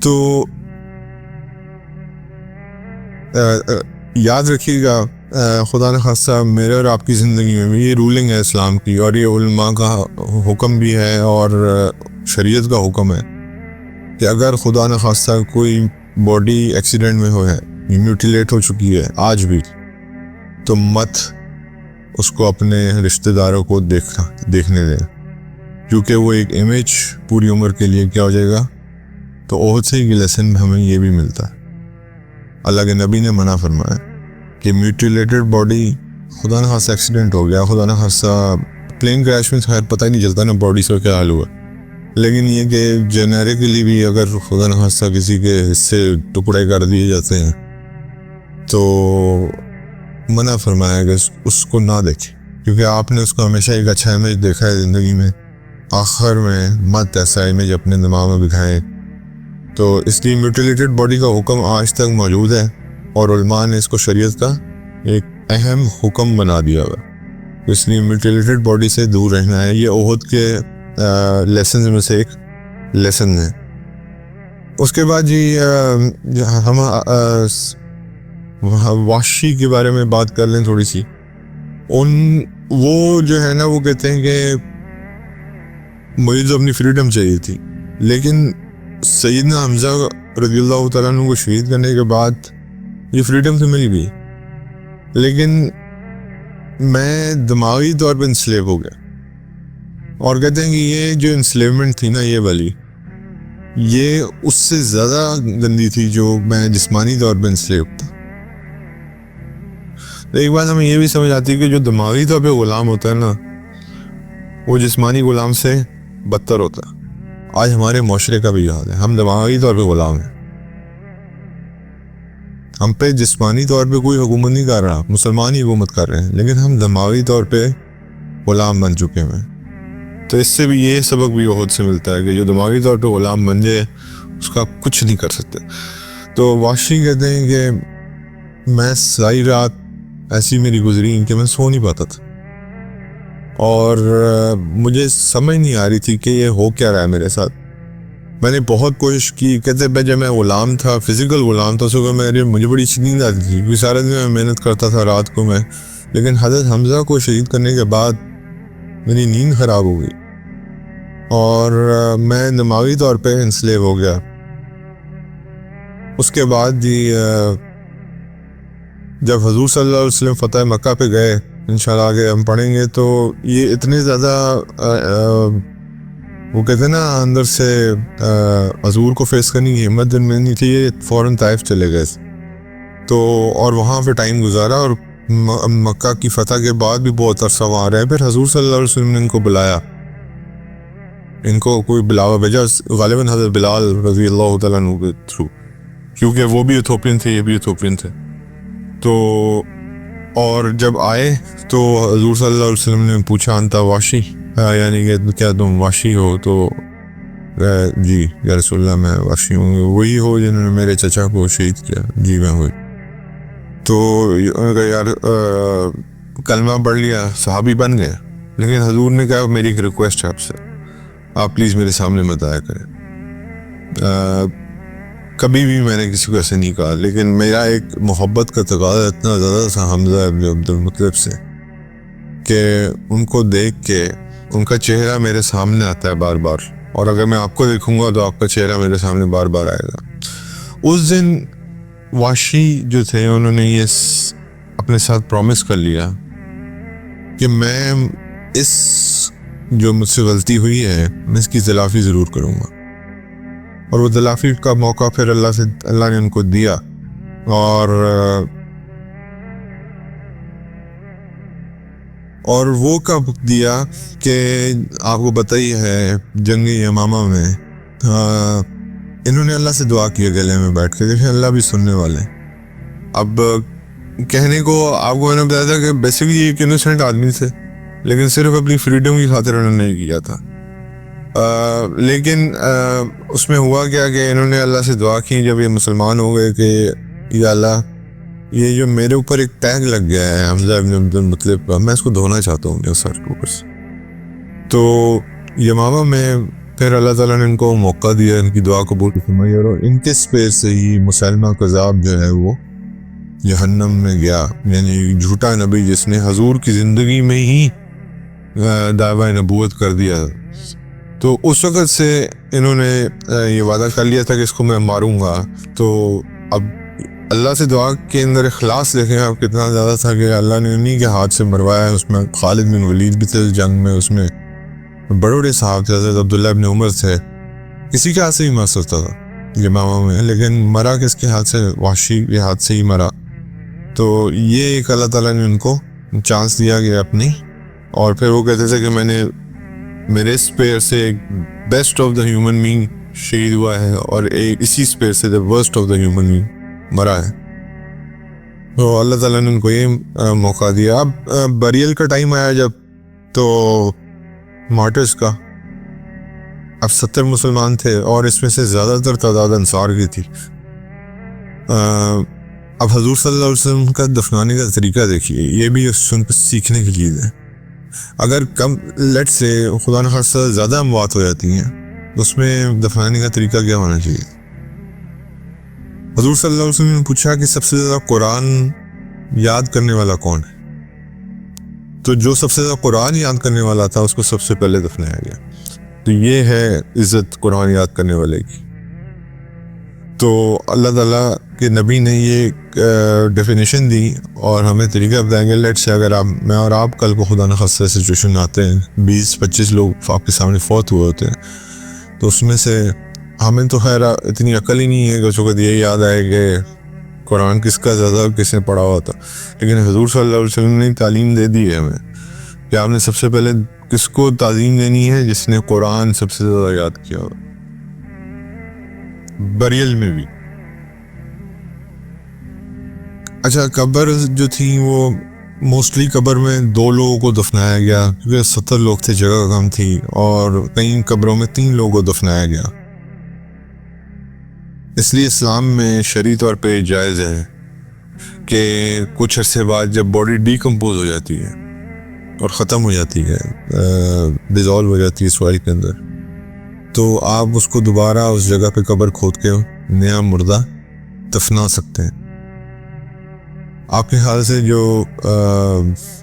تو یاد رکھیے گا، خدا نخواستہ میرے اور آپ کی زندگی میں بھی یہ رولنگ ہے اسلام کی، اور یہ علماء کا حکم بھی ہے اور شریعت کا حکم ہے کہ اگر خدا نخواستہ کوئی باڈی ایکسیڈنٹ میں ہو ہے، میوٹیلیٹ ہو چکی ہے آج بھی، تو مت اس کو اپنے رشتہ داروں کو دیکھنے دیں، کیونکہ وہ ایک امیج پوری عمر کے لیے کیا ہو جائے گا. تو عہد سے ہی لیسن ہمیں یہ بھی ملتا ہے. اللہ کے نبی نے منع فرمایا کہ میوٹیلیٹڈ باڈی، خدا نخواستہ ایکسیڈنٹ ہو گیا، خدا نخواستہ پلین کریش میں خیر پتہ ہی نہیں چلتا نا باڈی سے کیا حال ہوا، لیکن یہ کہ جنریکلی بھی اگر خدا نخواستہ کسی کے حصے ٹکڑے کر دیے جاتے ہیں تو منع فرمایا کہ اس کو نہ دیکھیں، کیونکہ آپ نے اس کو ہمیشہ ایک اچھا امیج دیکھا ہے زندگی میں، آخر میں مت ایسا امیج اپنے دماغ میں بکھائیں. تو اس لیے میوٹیلیٹڈ باڈی کا حکم آج تک موجود ہے، اور علماء نے اس کو شریعت کا ایک اہم حکم بنا دیا ہوا. اس لیے میوٹیلیٹڈ باڈی سے دور رہنا ہے. یہ عہد کے لیسنز میں سے ایک لیسن ہے. اس کے بعد جی ہم وحشی کے بارے میں بات کر لیں تھوڑی سی. وہ جو ہے نا وہ کہتے ہیں کہ مجھے تو اپنی فریڈم چاہیے تھی، لیکن سیدنا حمزہ رضی اللہ تعالیٰ عنہ کو شہید کرنے کے بعد یہ فریڈم تو مل گئی، لیکن میں دماغی طور پہ انسلیو ہو گیا. اور کہتے ہیں کہ یہ جو انسلیومنٹ تھی نا یہ والی، یہ اس سے زیادہ گندی تھی جو میں جسمانی طور پہ انسلیو تھا. ایک بات ہمیں یہ بھی سمجھ آتی ہے کہ جو دماغی طور پہ غلام ہوتا ہے نا وہ جسمانی غلام سے بدتر ہوتا ہے. آج ہمارے معاشرے کا بھی حال ہے، ہم دماغی طور پہ غلام ہیں. ہم پہ جسمانی طور پہ کوئی حکومت نہیں کر رہا، مسلمان ہی حکومت کر رہے ہیں، لیکن ہم دماغی طور پہ غلام بن چکے ہیں. تو اس سے بھی یہ سبق بھی بہت سے ملتا ہے کہ جو دماغی طور پہ غلام بن جائے اس کا آپ کچھ نہیں کر سکتے. تو واشی کہتے ہیں کہ میں ساری رات ایسی میری گزری کہ میں سو نہیں پاتا تھا اور مجھے سمجھ نہیں آ رہی تھی کہ یہ ہو کیا رہا ہے میرے ساتھ. میں نے بہت کوشش کی. کہتے ہیں جب میں غلام تھا, فزیکل غلام تھا, صبح مجھے بڑی نیند آتی تھی کیونکہ سارے دن میں محنت کرتا تھا رات کو میں, لیکن حضرت حمزہ کو شہید کرنے کے بعد میری نیند خراب ہو گئی اور میں دماغی طور پہ انسلیو ہو گیا. اس کے بعد جب حضور صلی اللہ علیہ وسلم فتح مکہ پہ گئے, انشاءاللہ آگے ہم پڑھیں گے, تو یہ اتنے زیادہ وہ کہتے ہیں نا اندر سے حضور کو فیس کرنے کی ہمت دل میں نہیں تھی, یہ فوراً طائف چلے گئے. تو اور وہاں پہ ٹائم گزارا اور مکہ کی فتح کے بعد بھی بہت عرصہ وہاں رہے. پھر حضور صلی اللہ علیہ وسلم نے ان کو بلایا, ان کو کوئی بلاوا بھیجا, غالباً حضرت بلال رضی اللہ تعالیٰ عنہ کے تھرو, کیونکہ وہ بھی ایتھوپین تھے, یہ بھی ایتھوپین تھے. تو اور جب آئے تو حضور صلی اللہ علیہ وسلم نے پوچھا انتا واشی, یعنی کہ کیا تم واشی ہو؟ تو جی یا رسول اللہ میں واشی ہوں. وہی ہو جنہوں نے میرے چچا کو شہید کیا؟ جی میں ہوئی. تو یار کلمہ پڑھ لیا, صحابی بن گئے. لیکن حضور نے کہا میری ایک ریکویسٹ ہے آپ سے, آپ پلیز میرے سامنے مت آیا کریں. کبھی بھی میں نے کسی کو ایسے نہیں کہا, لیکن میرا ایک محبت کا تقاضا اتنا زیادہ تھا حمزہ ابن عبد المطلب سے کہ ان کو دیکھ کے ان کا چہرہ میرے سامنے آتا ہے بار بار, اور اگر میں آپ کو دیکھوں گا تو آپ کا چہرہ میرے سامنے بار بار آئے گا. اس دن واشی جو تھے انہوں نے یہ اپنے ساتھ پرومس کر لیا کہ میں اس جو مجھ سے غلطی ہوئی ہے میں اس کی تلافی ضرور کروں گا. اور وہ تلافی کا موقع پھر اللہ نے ان کو دیا. اور وہ کب دیا کہ آپ کو بتائی ہے جنگ یمامہ میں انہوں نے اللہ سے دعا کیا گلے میں بیٹھ کے. دیکھیں اللہ بھی سننے والے. اب کہنے کو آپ کو میں نے بتایا تھا کہ بیسیکلی ایک انوسینٹ آدمی تھے, لیکن صرف اپنی فریڈم کی خاطر انہوں نے کیا تھا. لیکن اس میں ہوا کیا کہ انہوں نے اللہ سے دعا کی جب یہ مسلمان ہو گئے کہ یا اللہ یہ جو میرے اوپر ایک ٹیگ لگ گیا ہے حمزہ ابن عبد المطلب کا, میں اس کو دھونا چاہتا ہوں میرے سر کے اوپر سے. تو یمامہ میں پھر اللہ تعالیٰ نے ان کو موقع دیا, ان کی دعا قبول فرمائی, اور ان کے سپیر سے ہی مسلمہ کذاب جو ہے وہ جہنم میں گیا. یعنی جھوٹا نبی جس نے حضور کی زندگی میں ہی دعویٰ نبوت کر دیا. تو اس وقت سے انہوں نے یہ وعدہ کر لیا تھا کہ اس کو میں ماروں گا. تو اب اللہ سے دعا کے اندر اخلاص دیکھیں آپ کتنا زیادہ تھا کہ اللہ نے انہی کے ہاتھ سے مروایا. اس میں خالد بن ولید بھی تھے جنگ میں, اس میں بڑے بڑے صحابہ تھے, حضرت عبداللہ ابن عمر تھے. کسی کے ہاتھ سے ہی مر سکتا تھا یمامہ میں, لیکن مرا کس کے ہاتھ سے؟ وحشی کے ہاتھ سے ہی مرا. تو یہ ایک اللہ تعالیٰ نے ان کو چانس دیا کہ اپنی, اور پھر وہ کہتے تھے کہ میں نے میرے اسپیئر سے ایک best of the human being شہید ہوا ہے اور ایک اسی اسپیئر سے the worst of the human being مرا ہے. تو اللہ تعالیٰ نے ان کو یہ موقع دیا. اب بریل کا ٹائم آیا جب, تو مارٹرز کا, اب 70 مسلمان تھے اور اس میں سے زیادہ تر تعداد انصار کی تھی. اب حضور صلی اللہ علیہ وسلم کا دفنانے کا طریقہ دیکھیے, یہ بھی سن پر سیکھنے کی چیز ہے. اگر کم لیٹ سے خدا نخواستہ زیادہ اموات ہو جاتی ہیں تو اس میں دفنانے کا طریقہ کیا ہونا چاہیے؟ حضور صلی اللہ علیہ وسلم نے پوچھا کہ سب سے زیادہ قرآن یاد کرنے والا کون ہے؟ تو جو سب سے زیادہ قرآن یاد کرنے والا تھا اس کو سب سے پہلے دفنایا گیا. تو یہ ہے عزت قرآن یاد کرنے والے کی. تو اللہ تعالیٰ کے نبی نے یہ ڈیفینیشن دی اور ہمیں طریقہ بتائیں گے. لیٹ سے اگر میں اور آپ کل کو خدا نخواستہ سچویشن آتے ہیں, 20-25 لوگ آپ کے سامنے فوت ہوئے ہوتے ہیں, تو اس میں سے ہمیں تو خیر اتنی عقل ہی نہیں ہے کہ اس وقت یہ یاد آئے کہ قرآن کس کا زیادہ کس نے پڑھا ہوا تھا. لیکن حضور صلی اللہ علیہ وسلم نے تعلیم دے دی ہے ہمیں کہ آپ نے سب سے پہلے کس کو تعظیم دینی ہے؟ جس نے قرآن سب سے زیادہ یاد کیا ہو. بریل میں بھی. اچھا قبر جو تھی وہ موسٹلی قبر میں 2 لوگوں کو دفنایا گیا کیونکہ 70 لوگ تھے، جگہ کم تھی، اور کئی قبروں میں 3 لوگوں کو دفنایا گیا. اس لیے اسلام میں شرعی طور پہ جائز ہے کہ کچھ عرصے بعد جب باڈی ڈیکمپوز ہو جاتی ہے اور ختم ہو جاتی ہے، ڈیزالو ہو جاتی ہے سوائل کے اندر، تو آپ اس کو دوبارہ اس جگہ پہ قبر کھود کے نیا مردہ دفنا سکتے ہیں. آپ کے خیال سے جو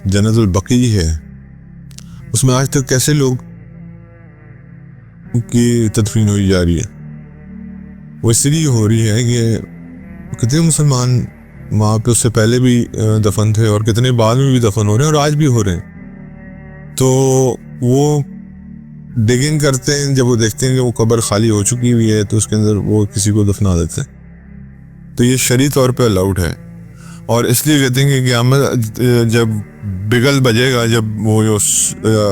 جنت البقیع ہے اس میں آج تک کیسے لوگ کی تدفین ہوئی جا رہی ہے؟ وہ اس لیے ہو رہی ہے کہ کتنے مسلمان وہاں پہ اس سے پہلے بھی دفن تھے اور کتنے بعد میں بھی دفن ہو رہے ہیں اور آج بھی ہو رہے ہیں. تو وہ ڈگنگ کرتے ہیں، جب وہ دیکھتے ہیں کہ وہ قبر خالی ہو چکی ہوئی ہے تو اس کے اندر وہ کسی کو دفنا دیتے ہیں. تو یہ شرعی طور پہ الاؤڈ ہے، اور اس لیے کہتے ہیں کہ قیامت جب بگل بجے گا، جب وہ جو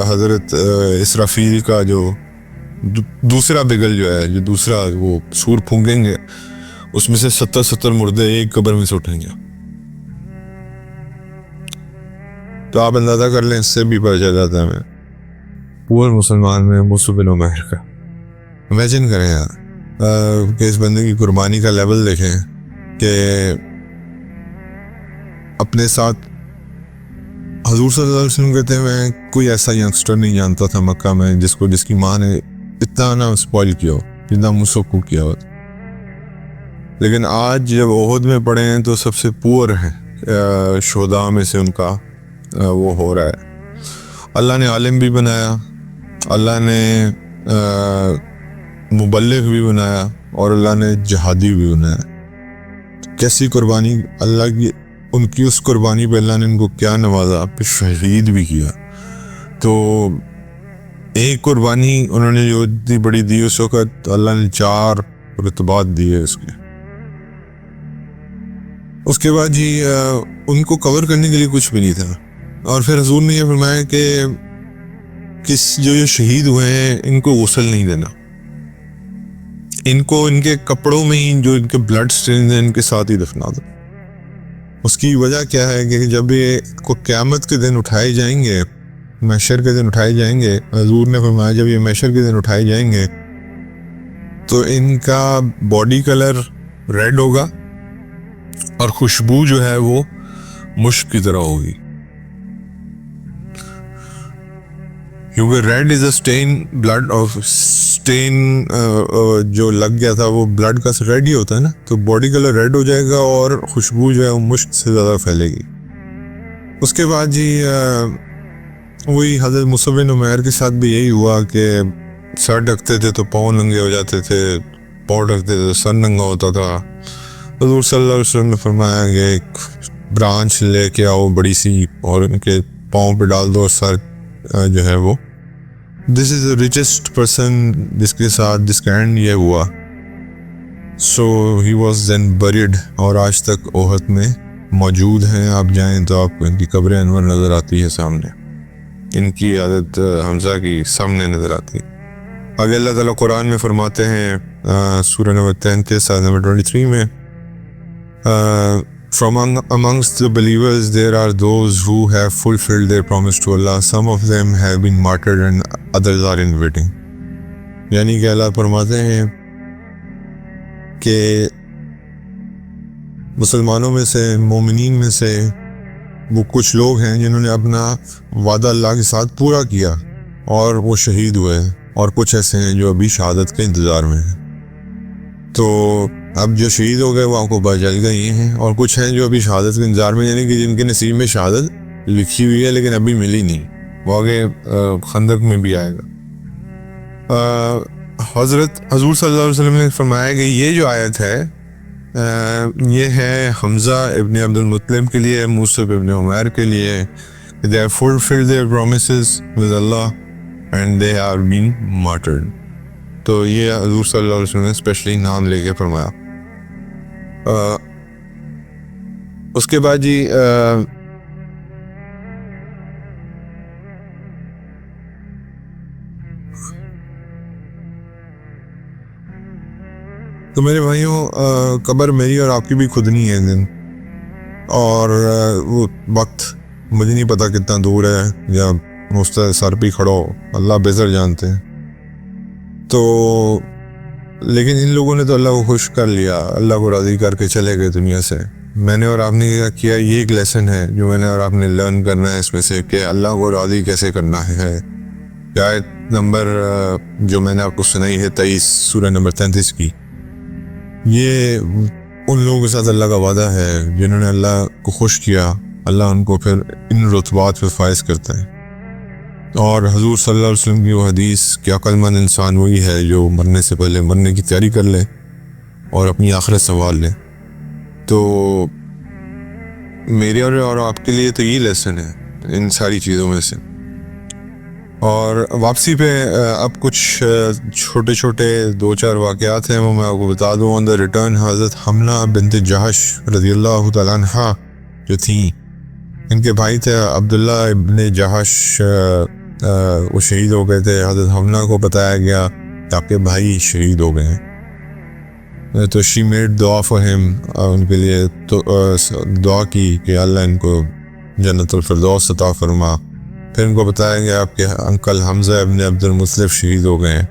حضرت اسرافیل کا جو دوسرا بگل جو ہے، جو دوسرا وہ سور پھونکیں گے، اس میں سے 70 مردے ایک قبر میں سے اٹھیں گے. تو آپ اندازہ کر لیں، اس سے بھی پتہ چل جاتا ہے ہمیں پورے مسلمان میں مصعب بن عمیر کا. امیجن کریں یار کہ اس بندے کی قربانی کا لیول دیکھیں کہ اپنے ساتھ حضور صلی اللہ علیہ وسلم کہتے ہیں میں کوئی ایسا ینگسٹر نہیں جانتا تھا مکہ میں جس کی ماں نے اتنا نہ اسپوائل کیا ہو جتنا مجھ کو کیا ہو. لیکن آج جب احد میں پڑے ہیں تو سب سے پور ہیں شہداء میں سے ان کا وہ ہو رہا ہے. اللہ نے عالم بھی بنایا، اللہ نے مبلغ بھی بنایا، اور اللہ نے جہادی بھی بنایا. کیسی قربانی اللہ کی، ان کی اس قربانی پہ اللہ نے ان کو کیا نوازا، پھر شہید بھی کیا. تو ایک قربانی انہوں نے جو اتنی بڑی دی، اس وقت اللہ نے 4 رتبات دیے اس کے. اس کے بعد جی ان کو کور کرنے کے لیے کچھ بھی نہیں تھا. اور پھر حضور نے یہ فرمایا کہ جو یہ شہید ہوئے ہیں ان کو غسل نہیں دینا، ان کو ان کے کپڑوں میں ہی جو ان کے بلڈ سٹرینز ہیں ان کے ساتھ ہی دفنا دو. اس کی وجہ کیا ہے کہ جب یہ کو قیامت کے دن اٹھائے جائیں گے، محشر کے دن اٹھائے جائیں گے، حضور نے فرمایا جب یہ محشر کے دن اٹھائے جائیں گے تو ان کا باڈی کلر ریڈ ہوگا اور خوشبو جو ہے وہ مشک کی طرح ہوگی. کیونکہ red is a stain blood of stain جو لگ گیا تھا وہ بلڈ کا ریڈ ہی ہوتا ہے نا، تو باڈی کلر ریڈ ہو جائے گا اور خوشبو جو ہے وہ مشک سے زیادہ پھیلے گی. اس کے بعد جی وہی حضرت مصعب بن عمیر کے ساتھ بھی یہی ہوا کہ سر ڈھکتے تھے تو پاؤں ننگے ہو جاتے تھے، پاؤں ڈھکتے تھے تو سر ننگا ہوتا تھا. حضور صلی اللہ علیہ وسلم نے فرمایا کہ ایک برانچ لے کے آؤ بڑی سی اور ان کے پاؤں پہ ڈال دو، سر جو ہے وہ دس از the richest person جس کے ساتھ جس کا اینڈ یہ ہوا. سو ہی واز دین buried، اور آج تک احد میں موجود ہیں. آپ جائیں تو آپ کو ان کی قبر انور نظر آتی ہے سامنے، ان کی عادت حمزہ کی سامنے نظر آتی ہے. آگے اللہ تعالیٰ قرآن میں فرماتے ہیں سورہ نمبر 33 آیت نمبر 23 میں From amongst the believers there are those who have fulfilled their promise to Allah. Some of them have been martyred and others are in waiting. یعنی کہ اللہ فرماتے ہیں کہ مسلمانوں میں سے، مومنین میں سے وہ کچھ لوگ ہیں جنہوں نے اپنا وعدہ اللہ کے ساتھ پورا کیا اور وہ شہید ہوئے، اور کچھ ایسے ہیں جو ابھی شہادت کے انتظار میں ہیں. تو اب جو شہید ہو گئے وہ آپ کو پتہ چل گئی ہیں، اور کچھ ہیں جو ابھی شہادت کے انتظار میں، یعنی کہ جن کے نصیب میں شہادت لکھی ہوئی ہے لیکن ابھی ملی نہیں. وہ آگے خندق میں بھی آئے گا. حضرت حضور صلی اللہ علیہ وسلم نے فرمایا کہ یہ جو آیت ہے یہ ہے حمزہ ابن عبد المطلب کے لیے، مصعب ابن عمیر کے لیے. They have fulfilled their promises with Allah and they are being martyred. تو یہ حضور صلی اللہ علیہ وسلم نے اسپیشلی نام لے کے فرمایا. اس کے بعد جی تو میرے بھائیوں قبر میری اور آپ کی بھی خود نہیں ہے دن، اور وہ وقت مجھے نہیں پتا کتنا دور ہے یا مست سر پہ کھڑا ہو، اللہ بہتر جانتے ہیں. تو لیکن ان لوگوں نے تو اللہ کو خوش کر لیا، اللہ کو راضی کر کے چلے گئے دنیا سے. میں نے اور آپ نے کیا، یہ ایک لیسن ہے جو میں نے اور آپ نے لرن کرنا ہے اس میں سے، کہ اللہ کو راضی کیسے کرنا ہے. آیت نمبر جو میں نے آپ کو سنائی ہے 23 سورہ نمبر 33 کی، یہ ان لوگوں کے ساتھ اللہ کا وعدہ ہے جنہوں نے اللہ کو خوش کیا، اللہ ان کو پھر ان رتبات پہ فائز کرتا ہے. اور حضور صلی اللہ علیہ وسلم کی وہ حدیث کہ عقل مند انسان وہی ہے جو مرنے سے پہلے مرنے کی تیاری کر لے اور اپنی آخرت سنوار لے. تو میرے اور آپ کے لیے تو یہ لیسن ہے ان ساری چیزوں میں سے. اور واپسی پہ اب کچھ چھوٹے چھوٹے 2-4 واقعات ہیں وہ میں آپ کو بتا دوں. آن دا ریٹرن حضرت حملہ بنت جہش رضی اللہ تعالیٰ عنہ جو تھیں، ان کے بھائی تھے عبداللہ ابن جہش، وہ شہید ہو گئے تھے. حضرت حملہ کو بتایا گیا کہ آپ کے بھائی شہید ہو گئے ہیں. تو شی میڈ دعا فار ہم، ان کے لیے تو دعا کی کہ اللہ ان کو جنت الفردوس عطا فرما. پھر ان کو بتایا گیا آپ کے انکل حمزہ ابن عبد المطلب شہید ہو گئے ہیں،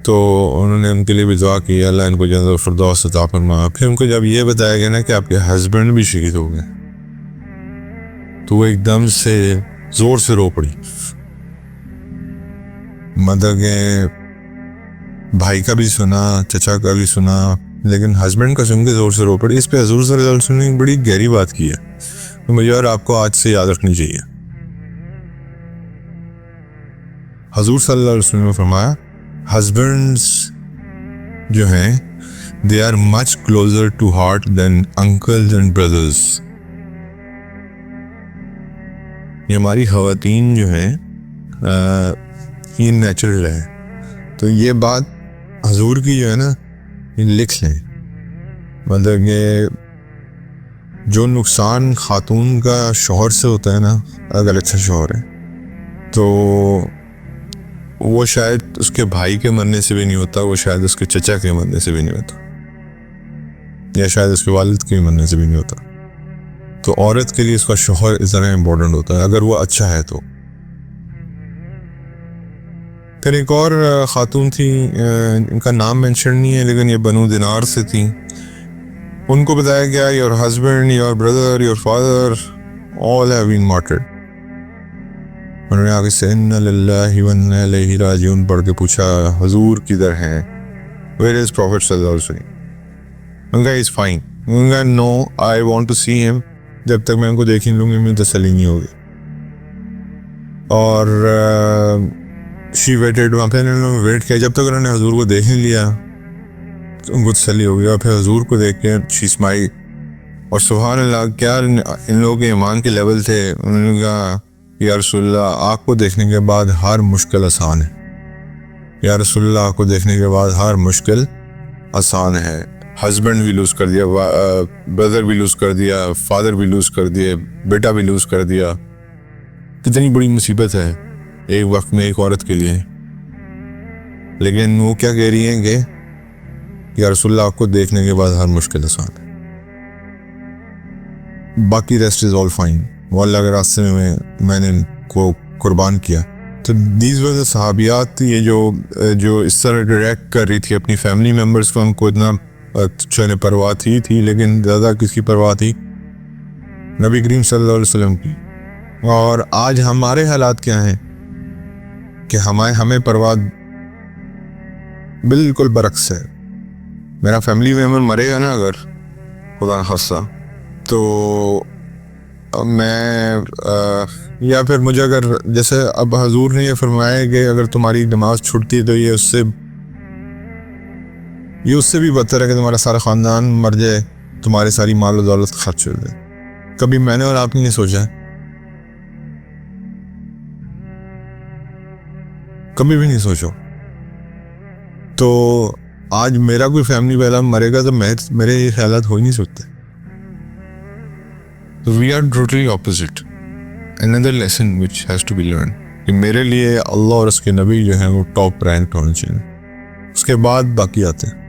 تو انہوں نے ان کے لیے بھی دعا کی اللہ ان کو جنت الفردوس عطا فرما. پھر ان کو جب یہ بتایا گیا نا کہ آپ کے ہسبینڈ بھی شہید ہو گئے، تو وہ ایک دم سے زور سے رو پڑی. مطلب کہ بھائی کا بھی سنا، چچا کا بھی سنا، لیکن ہسبینڈ کا سن کے زور سے رو پڑی. اس پہ حضور صلی اللہ علیہ وسلم نے ایک بڑی گہری بات کی ہے، تو مجھے اور آپ کو آج سے یاد رکھنی چاہیے. حضور صلی اللہ علیہ وسلم نے فرمایا ہسبینڈز جو ہیں they are much closer to heart than uncles and brothers. یہ ہماری خواتین جو ہیں یہ نیچرل ہے. تو یہ بات حضور کی جو ہے نا یہ لکھ لیں. مطلب کہ جو نقصان خاتون کا شوہر سے ہوتا ہے نا، اگر اچھا شوہر ہے تو وہ شاید اس کے بھائی کے مرنے سے بھی نہیں ہوتا، وہ شاید اس کے چچا کے مرنے سے بھی نہیں ہوتا، یا شاید اس کے والد کے مرنے سے بھی نہیں ہوتا. تو عورت کے لیے اس کا شوہر اتنا امپورٹنٹ ہوتا ہے اگر وہ اچھا ہے تو. پھر ایک اور خاتون تھی، ان کا نام مینشن نہیں ہے لیکن یہ بنو دینار سے تھیں. ان کو بتایا گیا your husband, your brother, your father all have been martyred. انہوں نے آگے سے اِنَّ لِلَّهِ وَإِنَّا إِلَيْهِ رَاجِعُونَ پڑھ کے پوچھا حضور کدھر ہیں، where is Prophet صلی اللہ علیہ وسلم. ان کا is fine. ان کا no I want to see him. جب تک میں ان کو دیکھ نہیں لوں گی مجھے تسلی نہیں ہوگی. اور she waited، وہاں پہ انہوں نے ویٹ کیا جب تک انہوں نے حضور کو دیکھ نہیں لیا ان کو تسلی ہوگی. اور پھر حضور کو دیکھ کے she smiled. اور سبحان اللہ کیا ان لوگوں کے ایمان کے لیول تھے. انہوں نے کہا یا رسول اللہ آپ کو دیکھنے کے بعد ہر مشکل آسان ہے. یا رسول اللہ آپ کو دیکھنے کے بعد ہر مشکل آسان ہے. ہسبینڈ بھی لوز کر دیا، بردر بھی لوز کر دیا، فادر بھی لوز کر دیا، بیٹا بھی لوز کر دیا. کتنی بڑی مصیبت ہے ایک وقت میں ایک عورت کے لیے. لیکن وہ کیا کہہ رہی ہیں کہ یا رسول اللہ آپ کو دیکھنے کے بعد ہر مشکل آسان ہے، باقی ریسٹ از آل فائن. وہ اللہ کے راستے میں نے ان کو قربان کیا. تو دیز وجہ صحابیات یہ جو اس طرح ڈائریکٹ کر رہی تھی اپنی فیملی ممبرس کو، ان کو اتنا چلے پرواہ تھی لیکن زیادہ کس کی پرواہ تھی؟ نبی کریم صلی اللہ علیہ وسلم کی. اور آج ہمارے حالات کیا ہیں کہ ہمیں پرواہ بالکل برعکس ہے. میرا فیملی ممبر مرے گا نا اگر خدا نخواستہ، تو میں یا پھر مجھے اگر جیسے اب حضور نے یہ فرمایا ہے کہ اگر تمہاری نماز چھوٹتی ہے تو یہ اس سے بھی بدتر ہے کہ تمہارا سارا خاندان مر جائے، تمہاری ساری مال و دولت خرچ ہو جائے. کبھی میں نے اور آپ نے نہیں سوچا، کبھی بھی نہیں سوچو. تو آج میرا کوئی فیملی والا مرے گا تو میرے یہ خیالات ہو ہی نہیں سکتے. We are totally opposite. Another lesson which has to be learned کہ میرے لیے اللہ اور اس کے نبی جو ہیں وہ ٹاپ رینک ہونے چاہیے، اس کے بعد باقی آتے ہیں.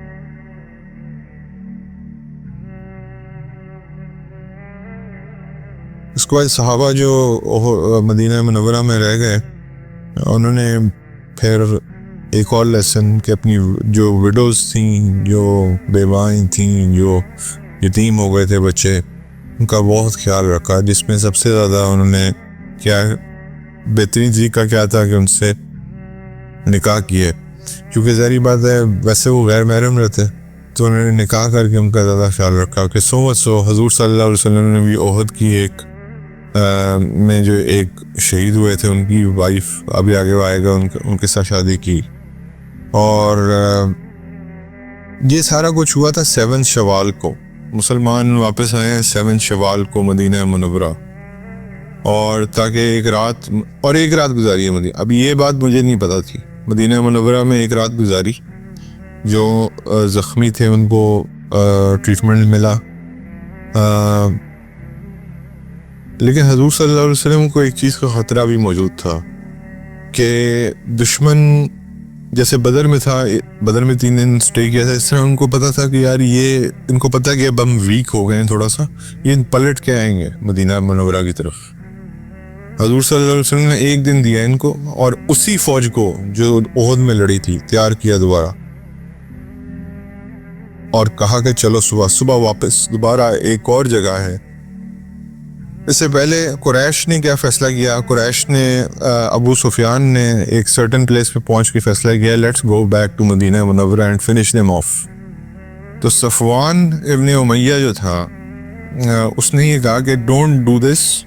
اس کے بعد صحابہ جو مدینہ منورہ میں رہ گئے انہوں نے پھر ایک اور لیسن کہ اپنی جو وڈوز تھیں، جو بیوائیں تھیں، جو یتیم ہو گئے تھے بچے، ان کا بہت خیال رکھا، جس میں سب سے زیادہ انہوں نے کیا بہترین طریقہ کیا تھا کہ ان سے نکاح کیے، کیونکہ ظاہری بات ہے ویسے وہ غیر محرم رہتے تو انہوں نے نکاح کر کے ان کا زیادہ خیال رکھا کہ سو حضور صلی اللہ علیہ وسلم نے بھی احد کی ایک میں جو ایک شہید ہوئے تھے ان کی وائف ابھی آگے آئے گا ان کے ساتھ شادی کی، اور یہ سارا کچھ ہوا تھا 7 شوال کو، مسلمان واپس آئے ہیں 7 شوال کو مدینہ منورہ، اور تاکہ ایک رات گزاری ہے مدینہ. ابھی یہ بات مجھے نہیں پتا تھی، مدینہ منورہ میں ایک رات گزاری، جو زخمی تھے ان کو ٹریٹمنٹ ملا، لیکن حضور صلی اللہ علیہ وسلم کو ایک چیز کا خطرہ بھی موجود تھا کہ دشمن جیسے بدر میں تھا، بدر میں 3 دن سٹے کیا تھا، اس طرح ان کو پتا تھا کہ یار یہ ان کو پتا کہ اب ہم ویک ہو گئے ہیں تھوڑا سا، یہ پلٹ کے آئیں گے مدینہ منورہ کی طرف. حضور صلی اللہ علیہ وسلم نے ایک دن دیا ان کو، اور اسی فوج کو جو احد میں لڑی تھی تیار کیا دوبارہ، اور کہا کہ چلو صبح واپس دوبارہ ایک اور جگہ ہے. اس سے پہلے قریش نے کیا فیصلہ کیا؟ قریش نے ابو سفیان نے ایک سرٹن پلیس پہ پہنچ کے فیصلہ کیا لیٹس گو بیک ٹو مدینہ منورہ اینڈ فنش دیم آف. تو صفوان ابن امیہ جو تھا اس نے یہ کہا کہ ڈونٹ ڈو دس.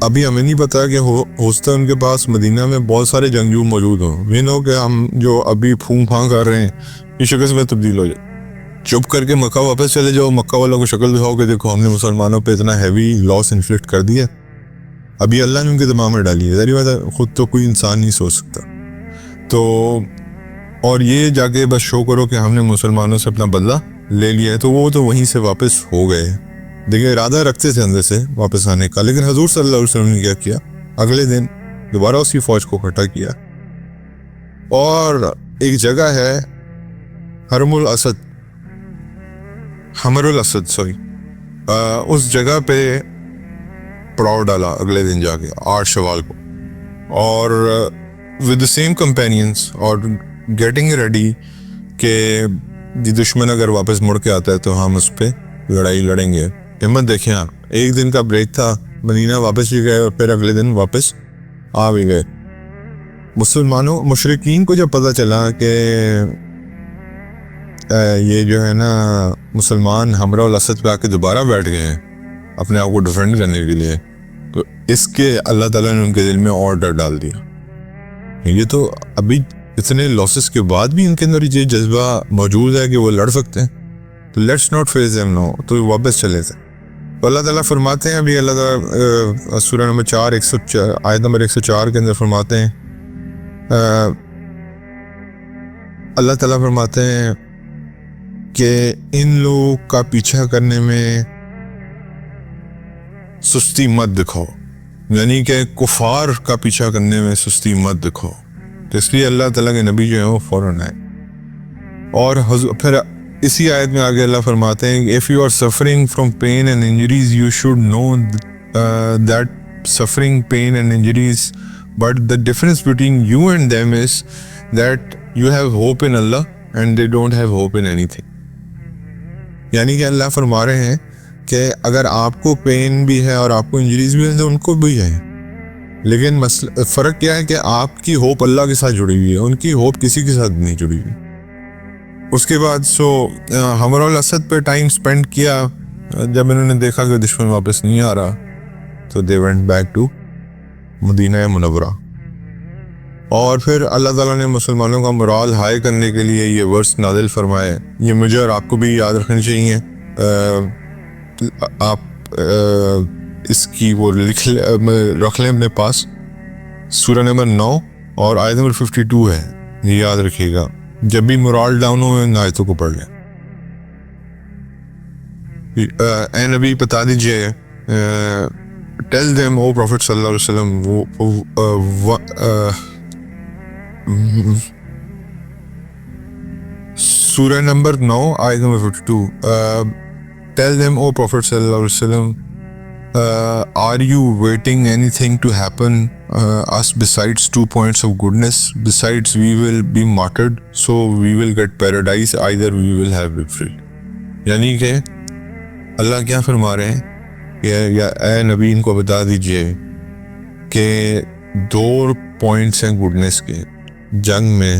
ابھی ہمیں نہیں پتا کہ ہو سکتا ہے ان کے پاس مدینہ میں بہت سارے جنگجو موجود ہوں، یہ نہ ہو کہ ہم جو ابھی پھونک پھانک کر رہے ہیں یہ شکست میں تبدیل ہو جائے. چپ کر کے مکہ واپس چلے جاؤ، مکہ والوں کو شکل دکھاؤ کہ دیکھو ہم نے مسلمانوں پہ اتنا ہیوی لاس انفلکٹ کر دیا. ابھی اللہ نے ان کے دماغ میں ڈالی ہے، ظاہری بات ہے خود تو کوئی انسان نہیں سوچ سکتا. تو اور یہ جا کے بس شو کرو کہ ہم نے مسلمانوں سے اپنا بدلہ لے لیا ہے، تو وہ تو وہیں سے واپس ہو گئے. دیکھیں ارادہ رکھتے تھے اندر سے واپس آنے کا، لیکن حضور صلی اللہ علیہ وسلم نے کیا کیا، اگلے دن دوبارہ اسی فوج کو اکٹھا کیا، اور ایک جگہ ہے حمر الاسد اس جگہ پہ پڑاؤ ڈالا اگلے دن جا کے 8 شوال کو، اور ود دا سیم کمپینینس، اور گیٹنگ ریڈی کہ دشمن اگر واپس مڑ کے آتا ہے تو ہم اس پہ لڑائی لڑیں گے. ہمت دیکھیں آپ، ایک دن کا بریک تھا، مدینہ واپس بھی گئے اور پھر اگلے دن واپس آ بھی گئے. مشرکین کو جب پتہ چلا کہ یہ جو ہے نا مسلمان حمرہ الاسد پہ آ کے دوبارہ بیٹھ گئے ہیں اپنے آپ کو ڈیفینڈ کرنے کے لیے، تو اس کے اللہ تعالیٰ نے ان کے دل میں اور ڈر ڈال دیا. یہ تو ابھی اتنے لاسز کے بعد بھی ان کے اندر یہ جذبہ موجود ہے کہ وہ لڑ سکتے ہیں، تو لیٹس ناٹ فیس دیم نو، تو واپس چلے تھے. تو اللہ تعالیٰ فرماتے ہیں، ابھی اللہ تعالیٰ سورہ نمبر 4 آیت نمبر 104 کے اندر فرماتے ہیں، اللہ تعالیٰ فرماتے ہیں کہ ان لوگوں کا پیچھا کرنے میں سستی مت دکھاؤ، یعنی کہ کفار کا پیچھا کرنے میں سستی مت دکھاؤ. تو اس لیے اللہ تعالیٰ کے نبی جو ہیں وہ فوراً آئے. اور پھر اسی آیت میں آگے اللہ فرماتے ہیں if you are suffering from pain and injuries you should know that suffering, pain and injuries, but the difference between you and them is that you have hope in Allah and they don't have hope in anything. یعنی کہ اللہ فرما رہے ہیں کہ اگر آپ کو pain بھی ہے اور آپ کو انجریز بھی ہے تو ان کو بھی ہے، لیکن فرق کیا ہے کہ آپ کی ہوپ اللہ کے ساتھ جڑی ہوئی ہے، ان کی ہوپ کسی کے ساتھ نہیں جڑی ہوئی. اس کے بعد حمر الاسد پہ ٹائم سپینڈ کیا. جب انہوں نے دیکھا کہ دشمن واپس نہیں آ رہا تو دے وینٹ بیک ٹو مدینہ منورہ. اور پھر اللہ تعالیٰ نے مسلمانوں کا مرال ہائی کرنے کے لیے یہ ورس نازل فرمائے. یہ مجھے اور آپ کو بھی یاد رکھنی چاہیے. آپ اس کی وہ رکھ لیں اپنے پاس. سورہ نمبر 9 اور آیت نمبر 52 ہے، یہ یاد رکھیے گا. جب بھی مرال ڈاؤن ہو ان آیتوں کو پڑھ لیں. اے نبی بتا دیجئے، ٹیل دیم او پروفٹ صلی اللہ علیہ وسلم، سورہ نمبر 9 آیت نمبر 52، ٹیل دیم او پروفٹ صلی اللہ علیہ وسلم Are you waiting anything to happen us besides 2 points of goodness? Besides we will be martyred, so we will get paradise, either we will have victory. یعنی کہ اللہ کیا فرما رہے ہیں کہ یا اے نبی ان کو بتا دیجئے کہ 2 پوائنٹس ہیں گڈنس کے جنگ میں،